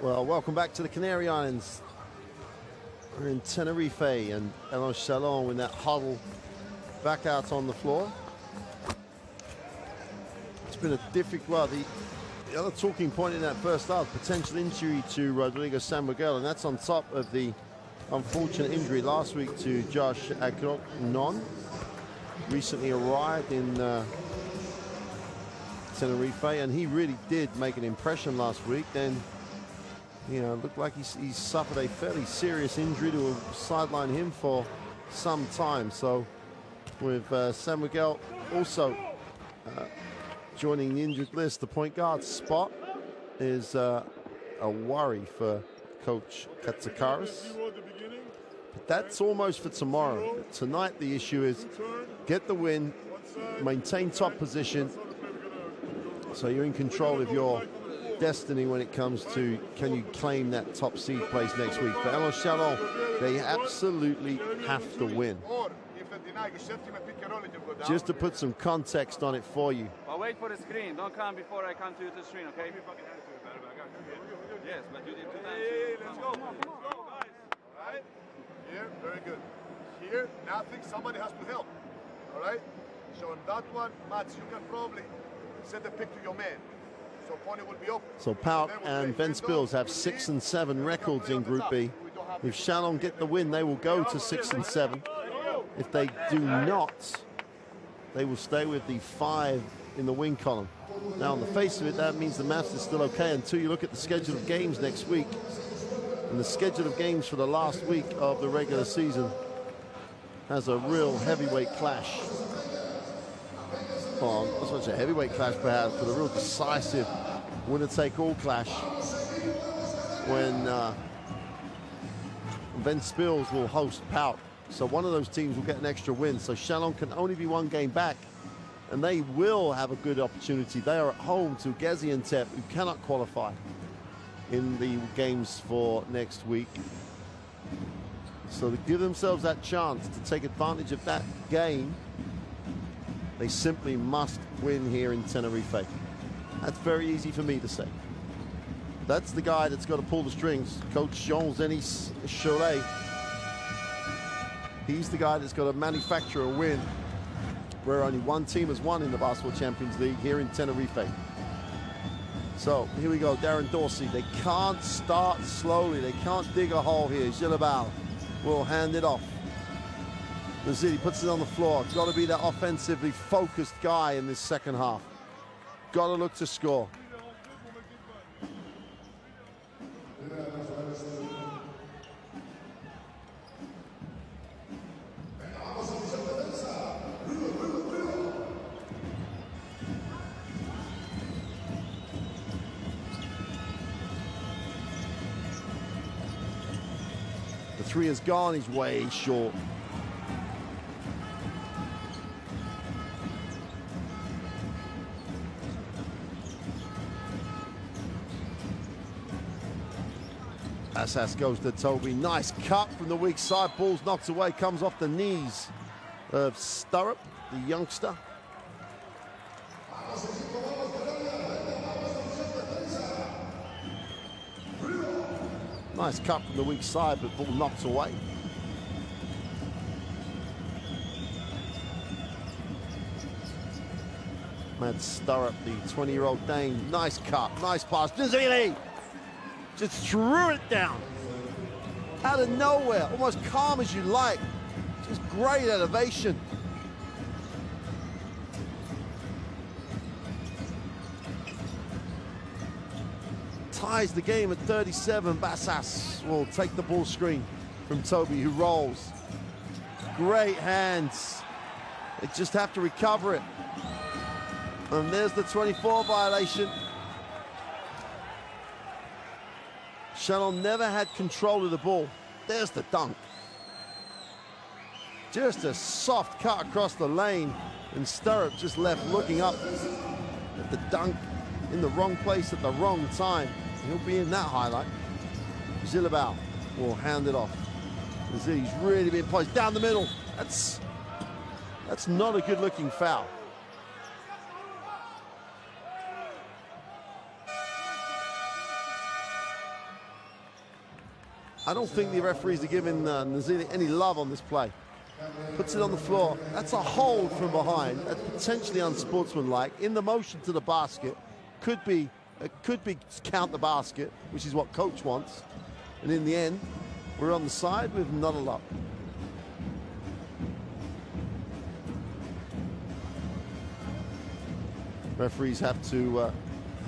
Well, welcome back to the Canary Islands. We're in Tenerife, and Elan Chalon in that huddle back out on the floor. It's been a difficult, well, the other talking point in that first half, potential injury to Rodrigo San Miguel, and that's on top of the unfortunate injury last week to Josh Agnon. Recently arrived in Tenerife, and he really did make an impression last week. Then, you know, it looked like he suffered a fairly serious injury to have sidelined him for some time. So with San Miguel also joining the injured list, the point guard spot is a worry for Coach Katsikaris. But that's almost for tomorrow. Tonight the issue is get the win, maintain top position, so you're in control of your destiny when it comes to can you claim that top seed place next week. For Elan Chalon, they absolutely have to win. Just to put some context on it for you. But wait for the screen. Don't come before I come to the screen, okay? Yes, but you did 2 times. Hey, let's go. Let's go, guys. All right? Here, very good. Here, nothing. Somebody has to help. All right? So on that one, Mats, you can probably send the pick to your man. So Pony will be open. So Pauk and Ventspils have 6 and 7 records in Group B. If Chalon get the win, they will go to 6 and 7. If they do not, they will stay with the 5 in the win column. Now, on the face of it, that means the maths is still okay until you look at the schedule of games next week. And the schedule of games for the last week of the regular season has a real heavyweight clash. Well, not so much a heavyweight clash, perhaps, but a real decisive winner-take-all clash when Ventspils will host Pauk. So one of those teams will get an extra win. So Chalon can only be 1 game back, and they will have a good opportunity. They are at home to Gaziantep, who cannot qualify in the games for next week. So to give themselves that chance to take advantage of that game, they simply must win here in Tenerife. That's very easy for me to say. That's the guy that's got to pull the strings, Coach Jean-Denis Cholet. He's the guy that's got to manufacture a win where only one team has won in the Basketball Champions League here in Tenerife. So here we go, Darren Dorsey. They can't start slowly. They can't dig a hole here. Gilabal will hand it off. Mazzini puts it on the floor. Got to be that offensively focused guy in this second half. Got to look to score. The 3 is gone. He's way short. Assas goes to Toby. Nice cut from the weak side. Ball's knocked away. Comes off the knees of Sturrup, the youngster. Nice cut from the weak side, but ball knocked away. Mad Sturrup, the 20-year-old Dane. Nice cut. Nice pass. Dzili! Just threw it down out of nowhere, almost calm as you like. Just great elevation. Ties the game at 37. Bassas will take the ball screen from Toby, who rolls. Great hands. They just have to recover it. And there's the 24 violation. Chalon never had control of the ball. There's the dunk. Just a soft cut across the lane, and Sturrup just left looking up at the dunk in the wrong place at the wrong time. He'll be in that highlight. Zilabal will hand it off. He's really been pushed down the middle. That's not a good-looking foul. I don't think the referees are giving Nazili any love on this play. Puts it on the floor. That's a hold from behind. That's potentially unsportsmanlike. In the motion to the basket. Could be count the basket, which is what coach wants. And in the end, we're on the side with not a lot. Referees have to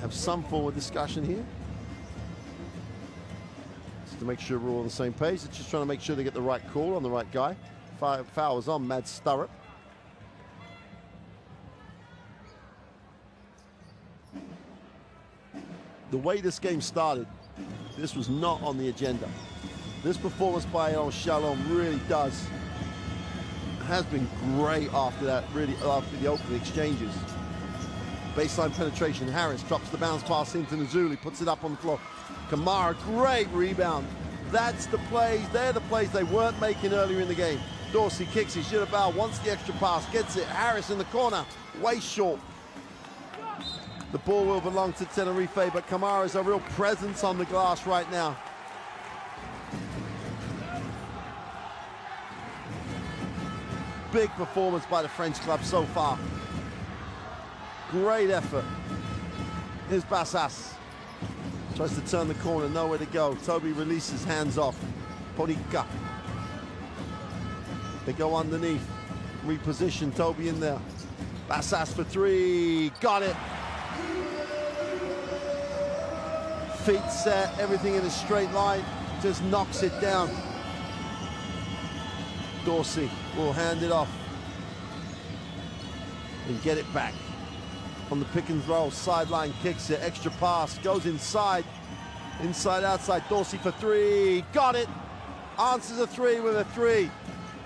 have some form of discussion here. Just to make sure we're all on the same page. It's just trying to make sure they get the right call on the right guy. Foul was on Mad Sturrup. The way this game started, this was not on the agenda. This performance by Elan Chalon really has been great after that, really after the opening exchanges. Baseline penetration, Harris drops the bounce pass into Nazuli, puts it up on the floor. Kamara, great rebound. That's the plays, they're the plays they weren't making earlier in the game. Dorsey kicks it, Gilabal wants the extra pass, gets it, Harris in the corner, way short. The ball will belong to Tenerife, but Kamara is a real presence on the glass right now. Big performance by the French club so far. Great effort. Here's Bassas. Tries to turn the corner, nowhere to go. Toby releases, hands off. Ponica. They go underneath. Reposition Toby in there. Bassas for three. Got it. Feet set, everything in a straight line. Just knocks it down. Dorsey will hand it off. And get it back. On the pick and roll, sideline kicks it, extra pass, goes inside, outside, Dorsey for three, got it, answers a three with a three.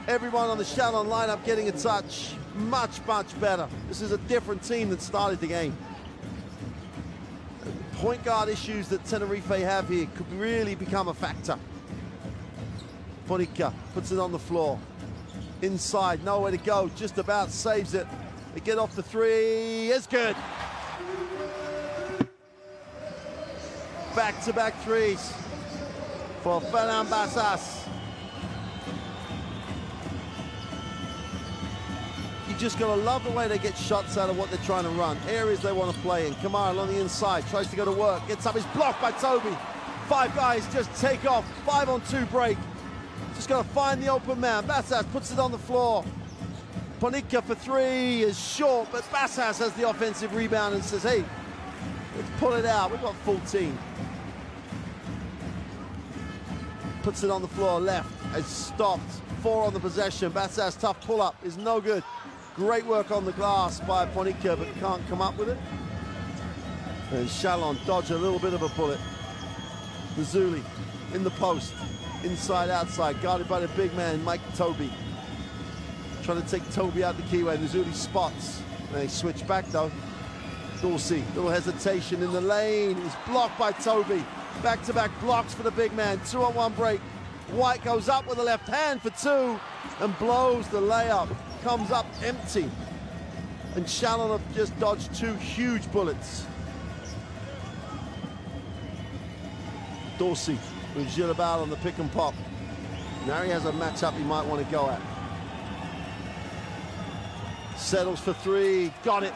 Everyone on the Chalon lineup getting a touch, much better. This is a different team that started the game. Point guard issues that Tenerife have here could really become a factor. Ponica puts it on the floor, inside, nowhere to go, just about saves it. They get off the three, it's good. Back-to-back threes for Fernan Bassas. You just gotta love the way they get shots out of what they're trying to run. Areas they want to play in. Kamara on the inside, tries to go to work, gets up, is blocked by Toby. Five guys just take off, 5-on-2 break. Just gotta find the open man. Bassas puts it on the floor. Ponica for three is short, but Bassas has the offensive rebound and says, hey, let's pull it out. We've got full team. Puts it on the floor left. It's stopped. 4 on the possession. Bassas tough pull-up is no good. Great work on the glass by Ponica, but can't come up with it. And Chalon dodge a little bit of a bullet. Nazuli in the post. Inside, outside. Guarded by the big man, Mike Toby. Trying to take Toby out the keyway. Nazuli spots. They switch back though. Dorsey, little hesitation in the lane. He's blocked by Toby. Back-to-back blocks for the big man. 2-on-1 break. White goes up with the left hand for two and blows the layup. Comes up empty. And Chalon have just dodged 2 huge bullets. Dorsey with Gilabal on the pick and pop. Now he has a matchup he might want to go at. Settles for three, got it.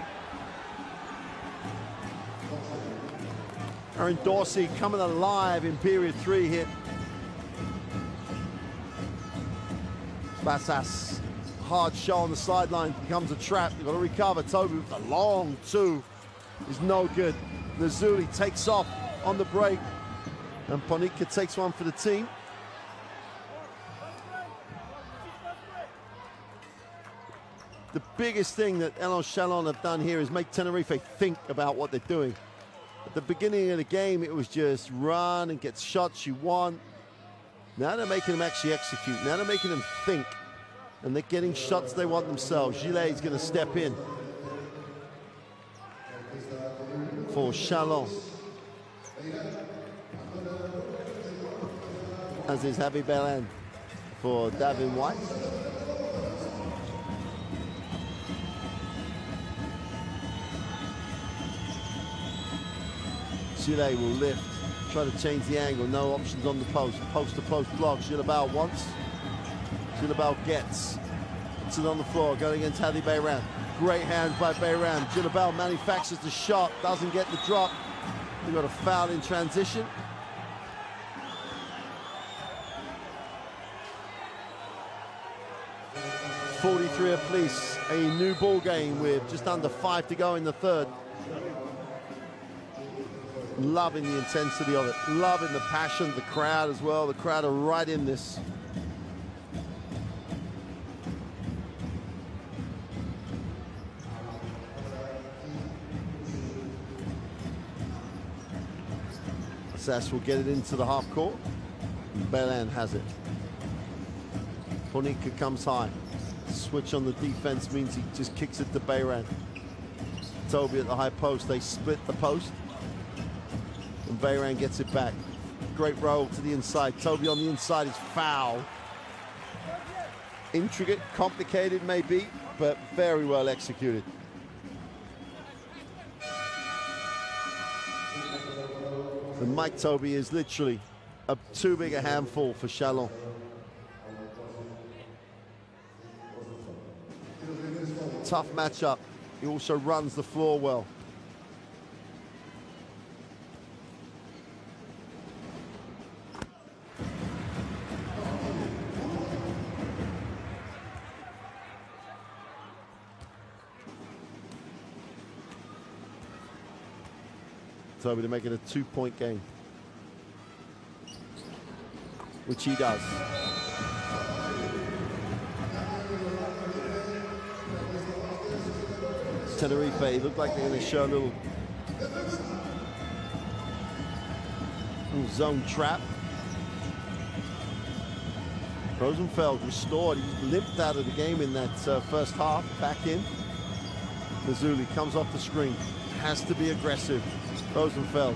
Aaron Dorsey coming alive in period 3 here. Bassas, hard show on the sideline, becomes a trap. They've got to recover. Toby with a long 2 is no good. Nazuli takes off on the break, and Ponica takes one for the team. The biggest thing that Elan Chalon have done here is make Tenerife think about what they're doing. At the beginning of the game, it was just run and get shots you want. Now they're making them actually execute. Now they're making them think. And they're getting shots they want themselves. Gillet is going to step in for Chalon. As is Javi Belen for Davin White. Gillet will lift, try to change the angle. No options on the post. Post-to-post block. Gilabal wants. Gilabal gets. Puts it on the floor. Going against Hadi Bayram. Great hands by Bayram. Gilabal manufactures the shot. Doesn't get the drop. We got a foul in transition. .43 apiece. A new ball game with just under 5 to go in the third. Loving the intensity of it. Loving the passion, the crowd as well. The crowd are right in this. Sass will get it into the half court. Belan has it. Ponica comes high. Switch on the defense means he just kicks it to Bayram. Toby at the high post. They split the post. And Bayram gets it back. Great roll to the inside. Toby on the inside is foul. Intricate, complicated maybe, but very well executed. And Mike Toby is literally too big a handful for Chalon. Tough matchup. He also runs the floor well. Toby to make it a 2-point game, which he does. Tenerife look like they're going to show a little zone trap. Rosenfeld restored. He limped out of the game in that first half. Back in. Mazzulli comes off the screen. Has to be aggressive. Rosenfeld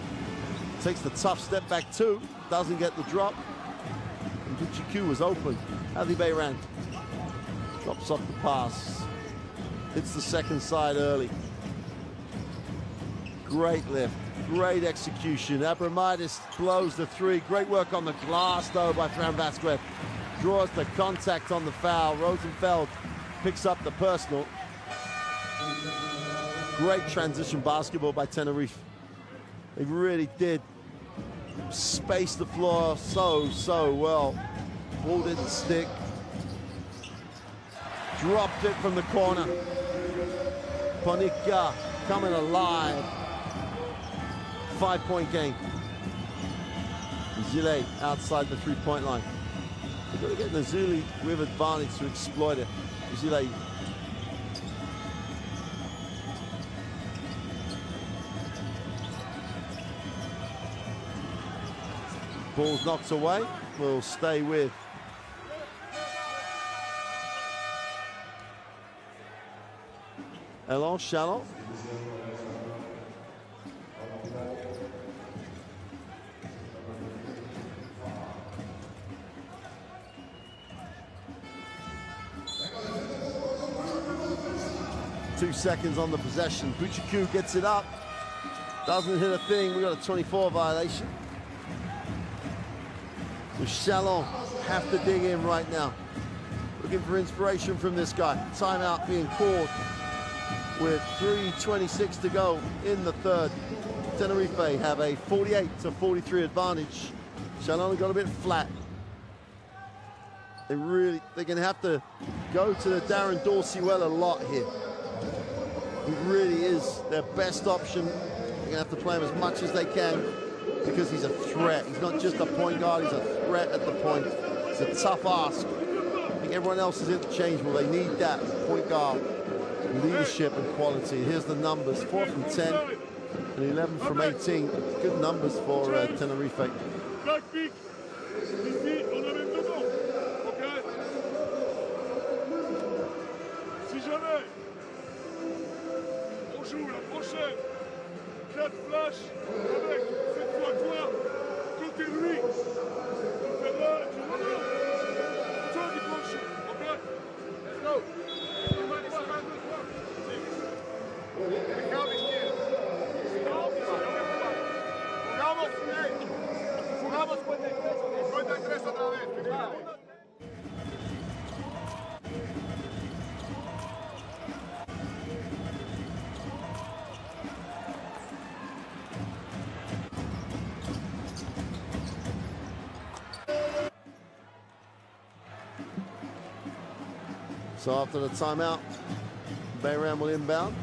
takes the tough step back too. Doesn't get the drop. And Buchiku was open. Hadi Bayram drops off the pass. Hits the second side early. Great lift. Great execution. Abramidis blows the three. Great work on the glass though by Fran Vasquez. Draws the contact on the foul. Rosenfeld picks up the personal. Great transition basketball by Tenerife. They really did space the floor so well. Ball didn't stick. Dropped it from the corner. Ponica coming alive. 5-point game. Zile outside the 3-point line. They've got to get Nazuli with advantage to exploit it. Zile. Ball's knocked away. Will stay with Elan Chalon. Two seconds on the possession. Buchiku gets it up. Doesn't hit a thing. We got a 24 violation. The Chalon have to dig in right now. Looking for inspiration from this guy. Timeout being called with 3:26 to go in the third. Tenerife have a 48-43 advantage. Chalon got a bit flat. They're going to have to go to the Darren Dorsey well a lot here. He really is their best option. They're going to have to play him as much as they can because he's a threat. He's not just a point guard, he's a threat at the point. It's a tough ask. I think everyone else is interchangeable. They need that point guard leadership and quality. Here's the numbers: 4 from 10 and 11 from 18. Good numbers for Tenerife. Si jamais on joue la prochaine 4 flashs avec cette fois toi côté lui, tu feras toi qui penches, ok? Let's go. Jugamos bien. So after the timeout, Bayram will inbound.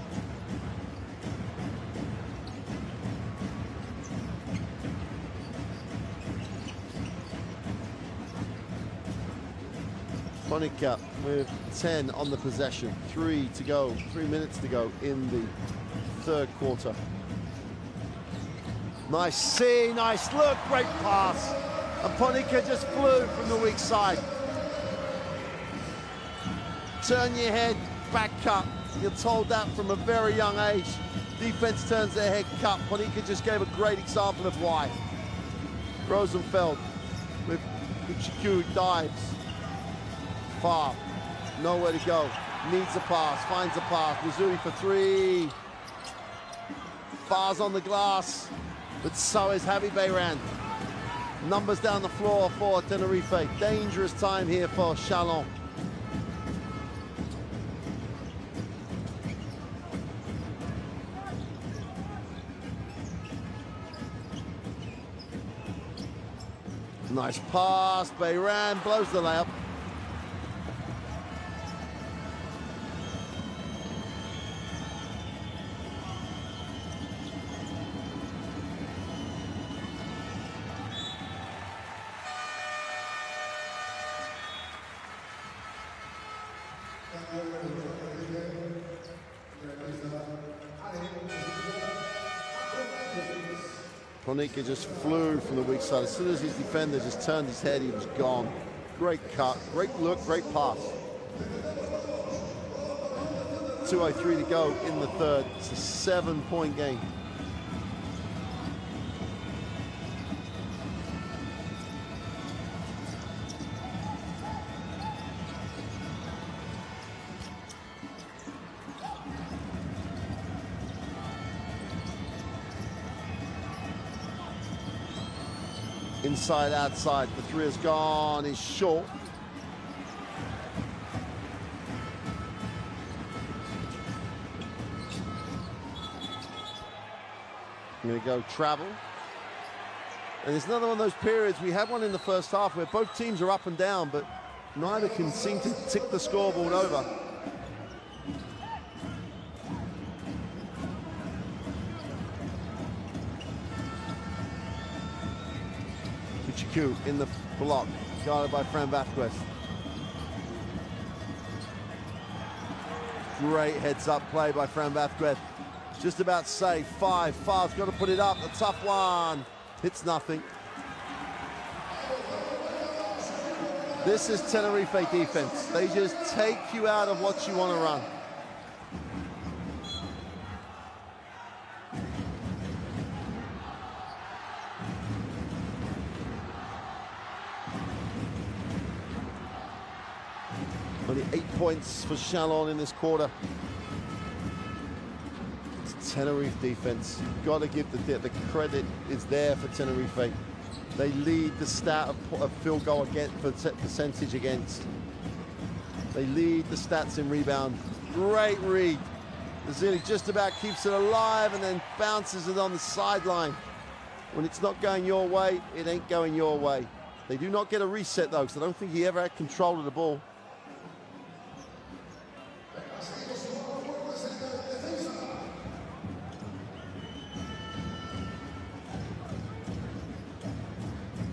Monica with 10 on the possession. 3 to go, 3 minutes to go in the third quarter. Nice see, nice look, great pass. And Ponica just flew from the weak side. Turn your head, back cut. You're told that from a very young age. Defense turns their head, cut. Ponica just gave a great example of why. Rosenfeld with Uchiku dives. Far, nowhere to go. Needs a pass, finds a pass. Missouri for 3. Far's on the glass, but so is Javi Bayram. Numbers down the floor for Tenerife. Dangerous time here for Chalon. Nice pass, Bayram blows the layup. Ponica just flew from the weak side. As soon as his defender just turned his head, he was gone. Great cut, great look, great pass. 2:03 to go in the third. It's a 7-point game. Inside, outside, the 3 is gone, is short. I'm gonna go travel. And it's another one of those periods, we had one in the first half where both teams are up and down, but neither can seem to tick the scoreboard over. In the block, guarded by Fran Vazquez. Great heads-up play by Fran Vazquez. Just about safe. 5. Far's got to put it up. The tough one. Hits nothing. This is Tenerife defense. They just take you out of what you want to run. Only 8 points for Chalon in this quarter. It's Tenerife defense. You've got to give the credit is there for Tenerife. They lead the stat of field goal against, for percentage against. They lead the stats in rebound. Great read. Zilli just about keeps it alive and then bounces it on the sideline. When it's not going your way, it ain't going your way. They do not get a reset though, because I don't think he ever had control of the ball.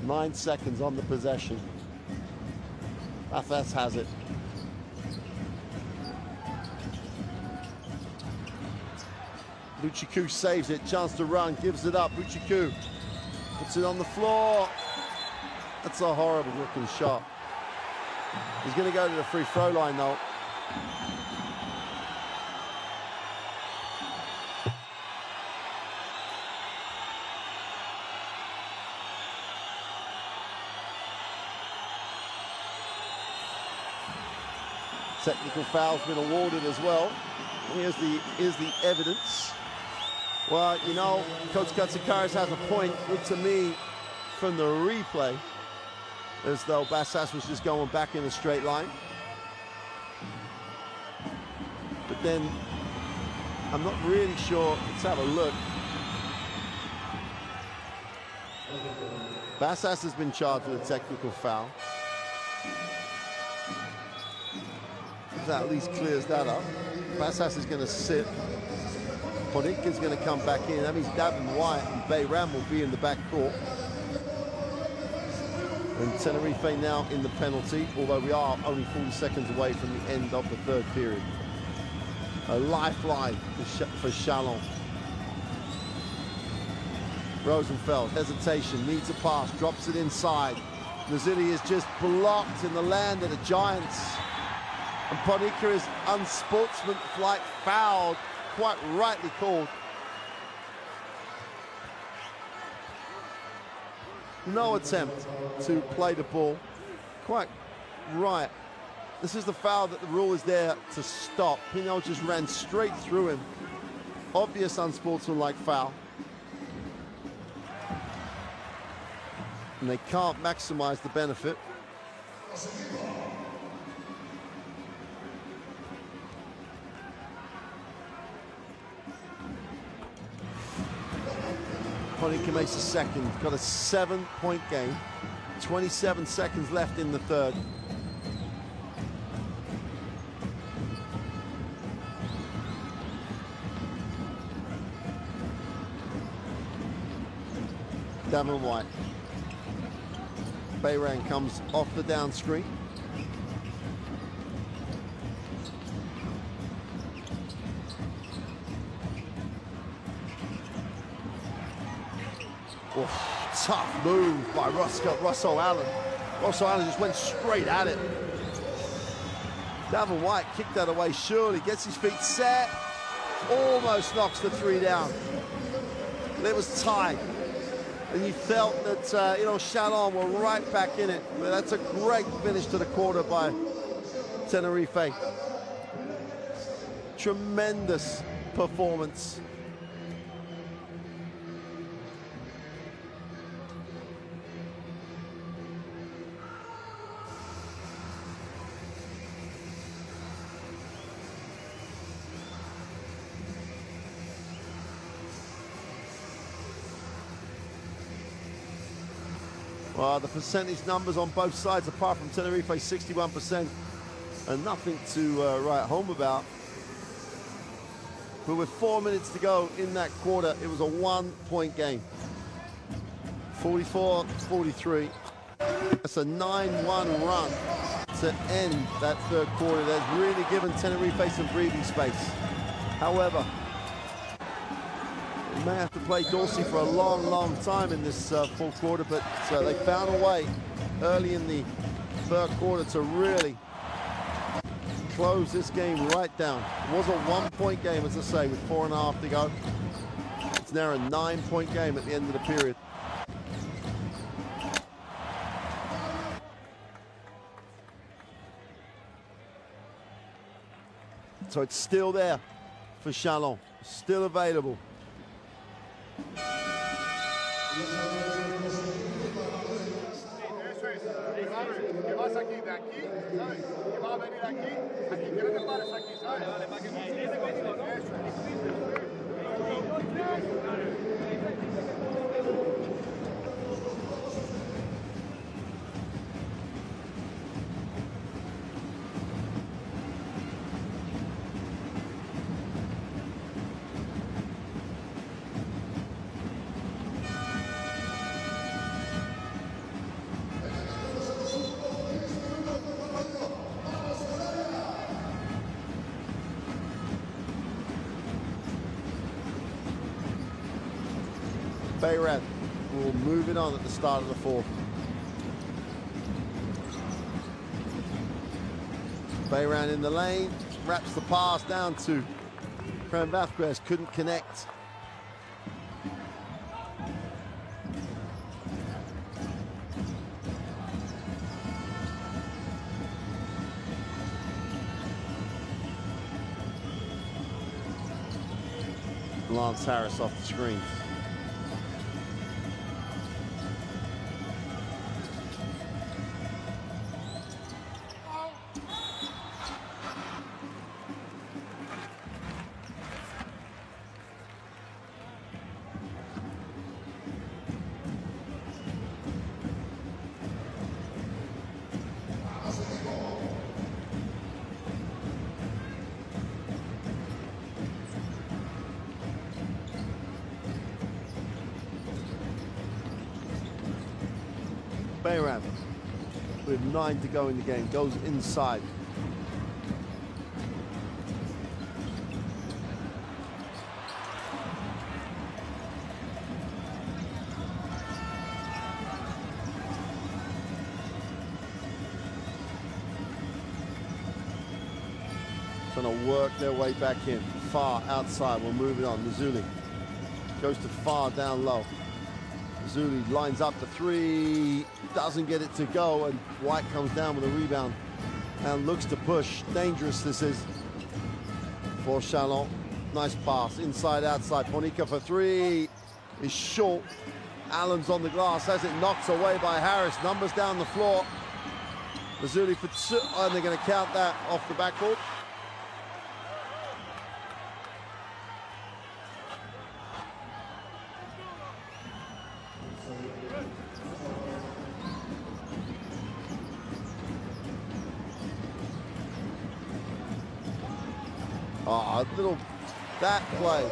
Nine seconds on the possession. Vazquez has it. Luchiku saves it, chance to run, gives it up. Luchiku puts it on the floor. That's a horrible looking shot. He's going to go to the free throw line though. Technical foul's been awarded as well. Here's the evidence. Well, you know, Coach Katsikaris has a point. Look to me, from the replay, as though Bassas was just going back in a straight line. But then, I'm not really sure. Let's have a look. Bassas has been charged with a technical foul. That at least clears that up. Bassas is going to sit. Ponitka's going to come back in. That means Davin White and Bayram will be in the back court. And Tenerife now in the penalty, although we are only 40 seconds away from the end of the third period. A lifeline for Chalon. Rosenfeld, hesitation, needs a pass, drops it inside. Nazili is just blocked in the land of the Giants. And Ponica is unsportsmanlike fouled, quite rightly called. No attempt to play the ball. Quite right. This is the foul that the rule is there to stop. Pinot just ran straight through him. Obvious unsportsmanlike foul. And they can't maximize the benefit. Ponica makes a second. Got a 7-point game. 27 seconds left in the third. Davin White. Bayram comes off the down screen. Oh, tough move by Russell Allen. Russell Allen just went straight at it. Davin White kicked that away surely, gets his feet set, almost knocks the three down. It was tight. And you felt that, Chalon were right back in it. But that's a great finish to the quarter by Tenerife. Tremendous performance. Well, the percentage numbers on both sides, apart from Tenerife, 61%, and nothing to write home about. But with 4 minutes to go in that quarter, it was a 1-point game. 44-43. That's a 9-1 run to end that third quarter. That's really given Tenerife some breathing space. However, they may have to play Dorsey for a long, long time in this full quarter, but they found a way early in the third quarter to really close this game right down. It was a 1-point game, as I say, with 4.5 to go. It's now a 9-point game at the end of the period. So it's still there for Chalon, still available. Eso es, que vas aquí, de aquí, ¿sabes? Que vas a venir aquí, que no te pares aquí, ¿sabes? Eso Bayram will move it on at the start of the fourth. Bayram in the lane, wraps the pass down to Fran Vázquez, couldn't connect. Lance Harris off the screen. Graham, with 9 to go in the game, goes inside. Trying to work their way back in. Far outside, we're moving on. Mazzulli goes to Far down low. Mazzulli lines up the 3, doesn't get it to go, and White comes down with a rebound and looks to push. Dangerous this is for Chalon. Nice pass, inside, outside. Ponica for 3 is short. Allen's on the glass as it knocks away by Harris. Numbers down the floor. Mazzulli for 2, and they're going to count that off the backboard. Oh, a little, that play.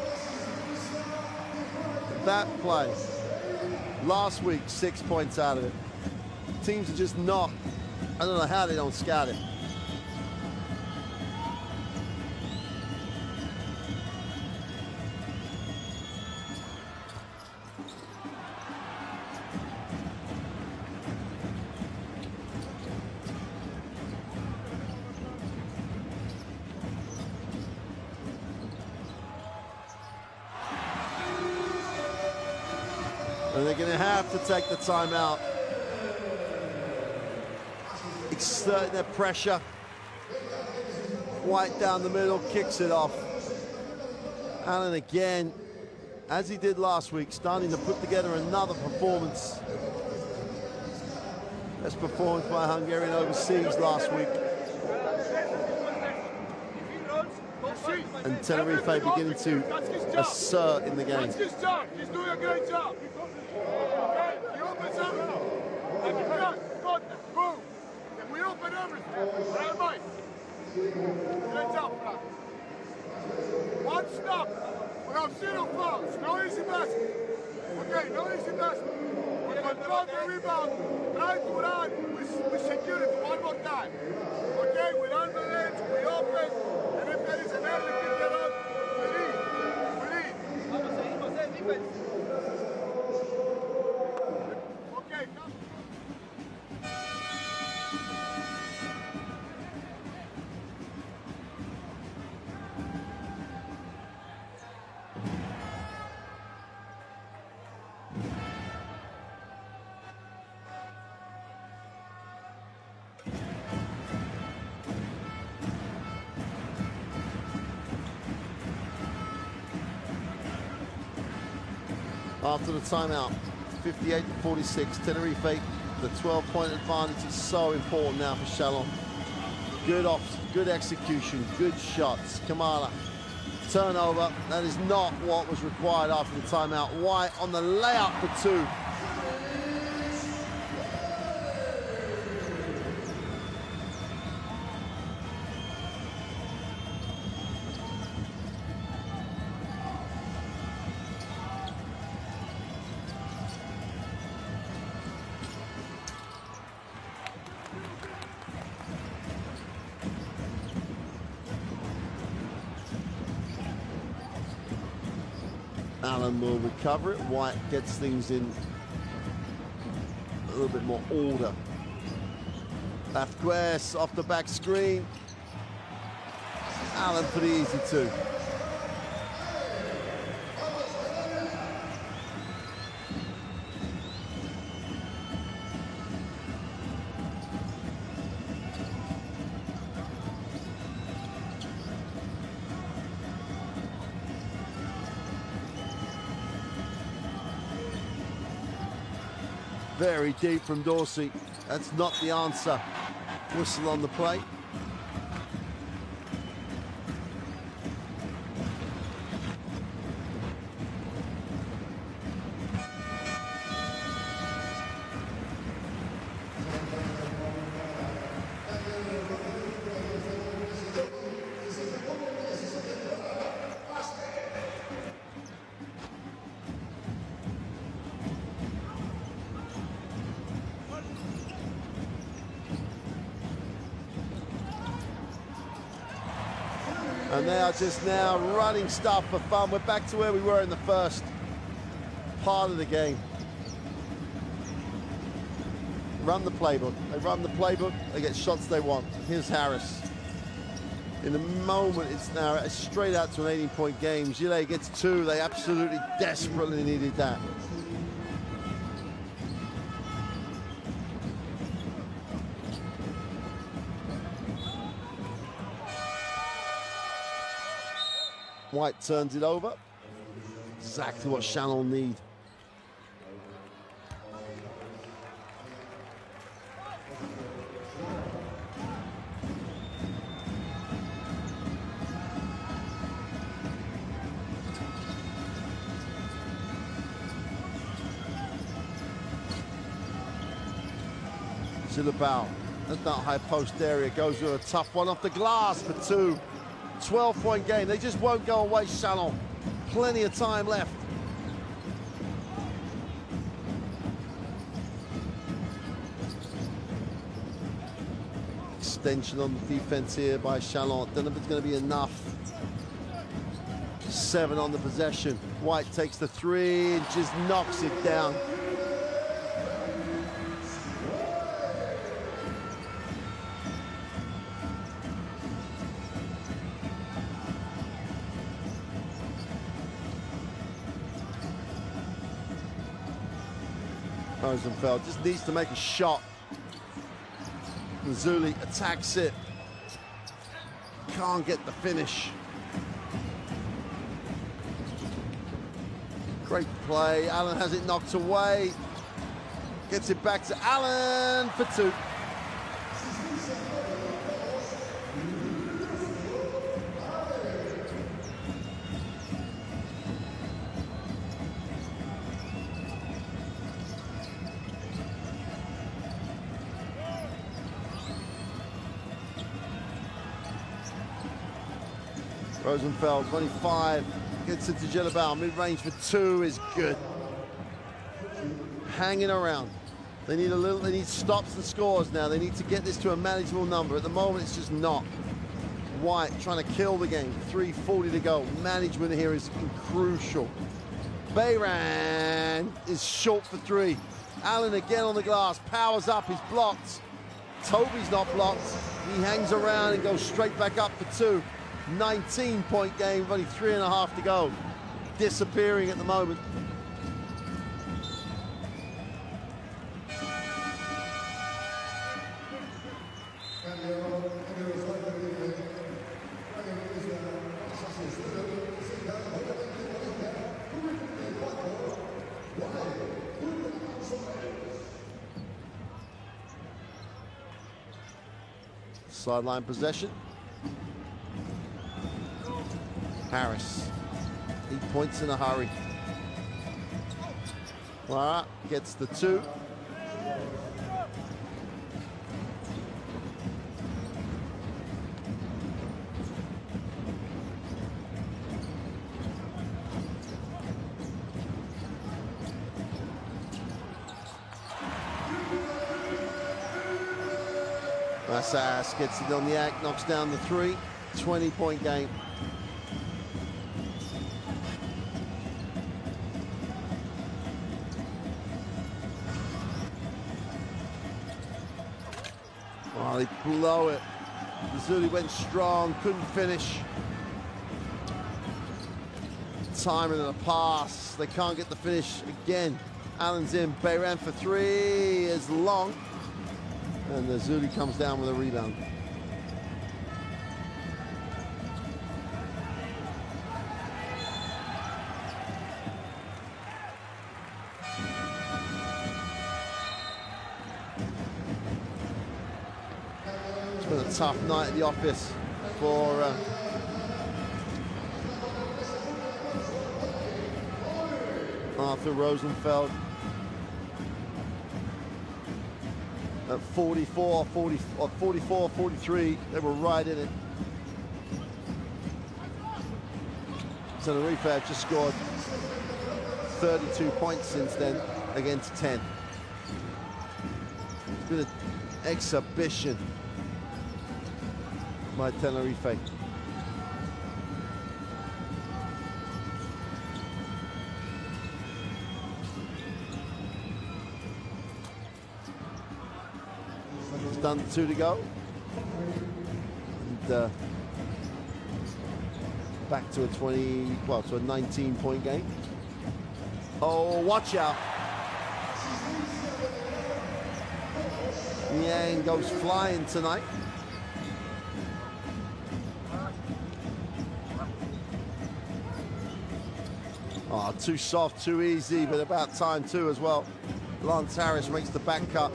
Last week, 6 points out of it. Teams are just not, I don't know how they don't scout it. And they're going to have to take the timeout. Exerting their pressure. White down the middle, kicks it off. Allen again, as he did last week, starting to put together another performance. Best performance by Hungarian overseas last week. And Tenerife beginning to assert in the game. That's his job. He's doing a great job. Okay, he opens everything. And he does. Got them. Boom. And we open everything. Right, Mike? Great job, Frank. One stop. We have 0 fouls. No easy basket. Okay, no easy basket. We control the rebound. Try to run. We secure it one more time. Okay, we run the lanes. We open. And if there is an early pick it up, we lead. Okay, come. After the timeout, 58-46, Tenerife, the 12-point advantage is so important now for Chalon. Good off, good execution, good shots. Kamala, turnover. That is not what was required after the timeout. White on the layup for 2. Allen will recover it. White gets things in a little bit more order. Vasquez off the back screen. Allen for the easy 2. Very deep from Dorsey. That's not the answer. Whistle on the play. And they are just now running stuff for fun. We're back to where we were in the first part of the game. Run the playbook. They run the playbook, they get shots they want. Here's Harris. In the moment, it's now straight out to an 18-point game. Gillet gets 2. They absolutely desperately needed that. White turns it over. Exactly what Chalon need. Zilabao, that's not high post area, goes with a tough one off the glass for 2. 12-point game, they just won't go away, Chalon. Plenty of time left. Extension on the defense here by Chalon. Don't know if it's going to be enough. 7 on the possession. White takes the 3 and just knocks it down. Rosenfeld just needs to make a shot. Mazzulli attacks it. Can't get the finish. Great play. Allen has it knocked away. Gets it back to Allen for 2. Rosenfeld, 25, gets it to Gilabao. Mid-range for 2 is good. Hanging around. They need stops and scores now. They need to get this to a manageable number. At the moment, it's just not. White trying to kill the game. 3:40 to go. Management here is crucial. Bayran is short for 3. Allen again on the glass. Powers up, he's blocked. Toby's not blocked. He hangs around and goes straight back up for 2. 19-point game, only 3.5 to go. Disappearing at the moment. Sideline possession. Harris, 8 points in a hurry. Lara gets the 2. Massas gets it on the act, knocks down the 3. 20-point game. Oh, they blow it. Mazzulli went strong, couldn't finish. Timing and a pass. They can't get the finish again. Allen's in. Bayran for 3 is long. And Mazzulli comes down with a rebound. It's been a tough night at the office for Arthur Rosenfeld. At 44, 43, they were right in it. Tenerife have just scored 32 points since then against 10. It's been an exhibition by Tenerife. just under 2 to go. And back to a 19-point game. Oh, watch out. Yang goes flying tonight. Oh, too soft, too easy, but about time too as well. Elan Chalon makes the back cut.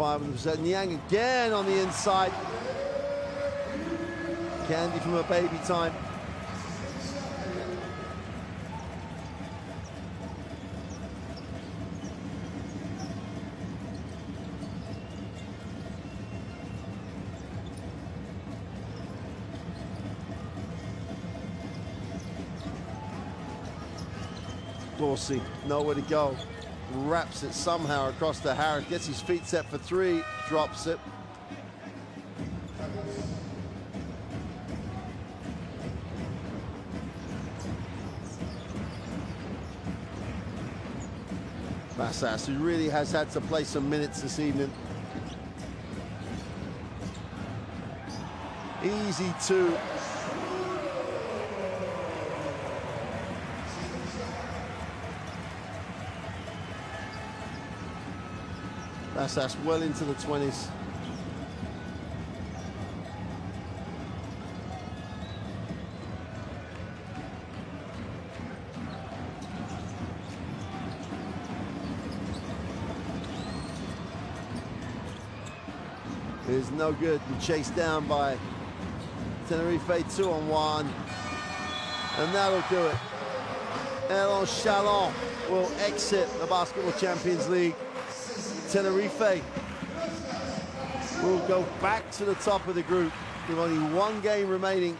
%. Yang again on the inside. Candy from her baby time. Dorsey, nowhere to go. Wraps it somehow across to Harris, gets his feet set for 3, drops it. Bassas, who really has had to play some minutes this evening. Easy 2. That's well into the 20s. Is no good and chased down by Tenerife. 2-on-1, and that'll do it. Elan Chalon will exit the Basketball Champions League. Tenerife will go back to the top of the group with only 1 game remaining.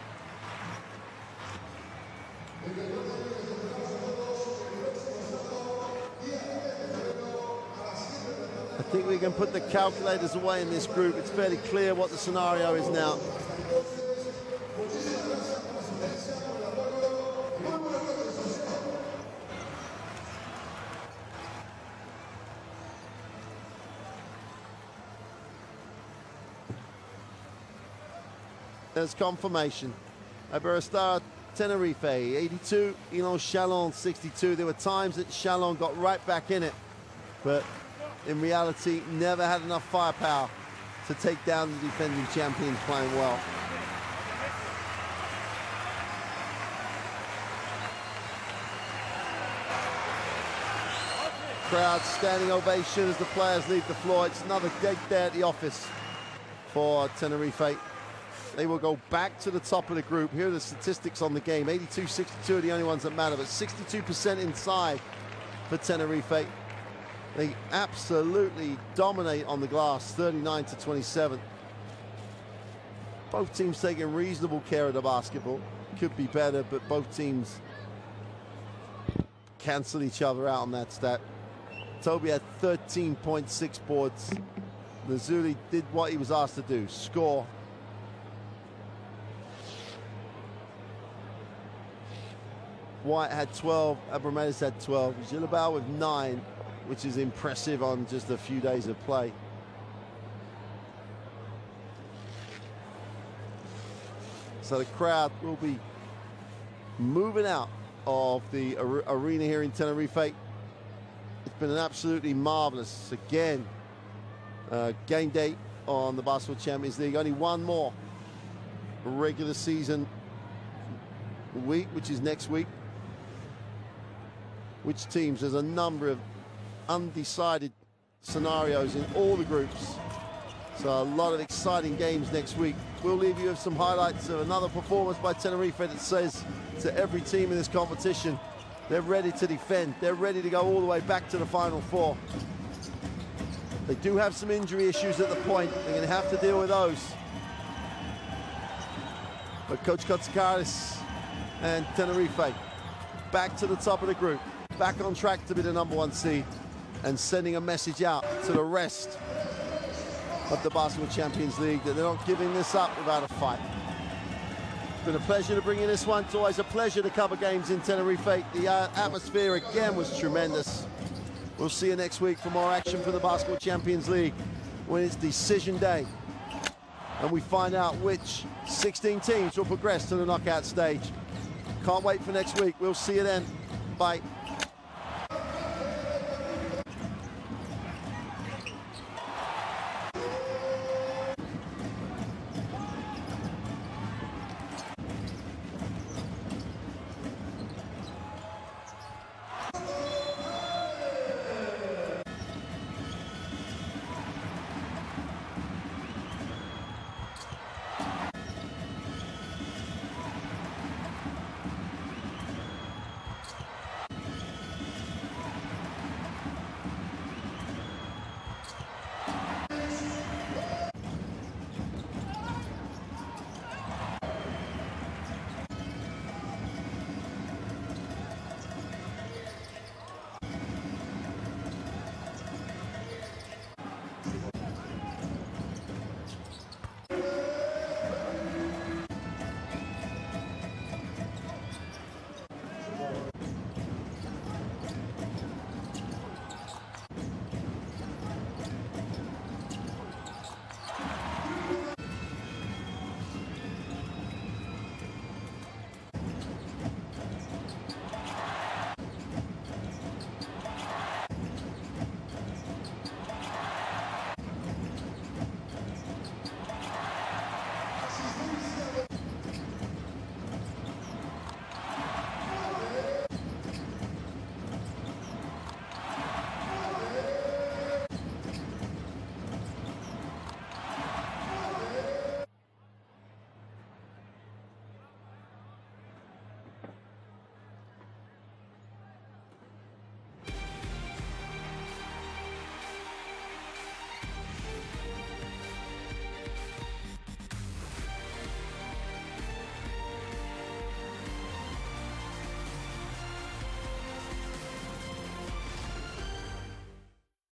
I think we can put the calculators away in this group. It's fairly clear what the scenario is now. There's confirmation. Iberostar Tenerife 82, Elan Chalon 62. There were times that Chalon got right back in it, but in reality never had enough firepower to take down the defending champions playing well. Crowd standing ovation as the players leave the floor. It's another dead day at the office for Tenerife. They will go back to the top of the group. Here are the statistics on the game. 82-62 are the only ones that matter, but 62% inside for Tenerife. They absolutely dominate on the glass, 39-27. Both teams taking reasonable care of the basketball. Could be better, but both teams cancel each other out on that stat. Toby had 13.6 boards. Nazuli did what he was asked to do, score. White had 12, Abramedes had 12. Gilabal with 9, which is impressive on just a few days of play. So the crowd will be moving out of the arena here in Tenerife. It's been an absolutely marvelous, again, game day on the Basketball Champions League. Only one more regular season week, which is next week. Which teams? There's a number of undecided scenarios in all the groups. So a lot of exciting games next week. We'll leave you with some highlights of another performance by Tenerife that says to every team in this competition, they're ready to defend. They're ready to go all the way back to the Final Four. They do have some injury issues at the point. They're going to have to deal with those. But Coach Kotsikaris and Tenerife back to the top of the group. Back on track to be the #1 seed. and sending a message out to the rest of the Basketball Champions League that they're not giving this up without a fight. It's been a pleasure to bring you this one. It's always a pleasure to cover games in Tenerife. The atmosphere again was tremendous. We'll see you next week for more action from the Basketball Champions League when it's decision day and we find out which 16 teams will progress to the knockout stage. Can't wait for next week. We'll see you then. Bye.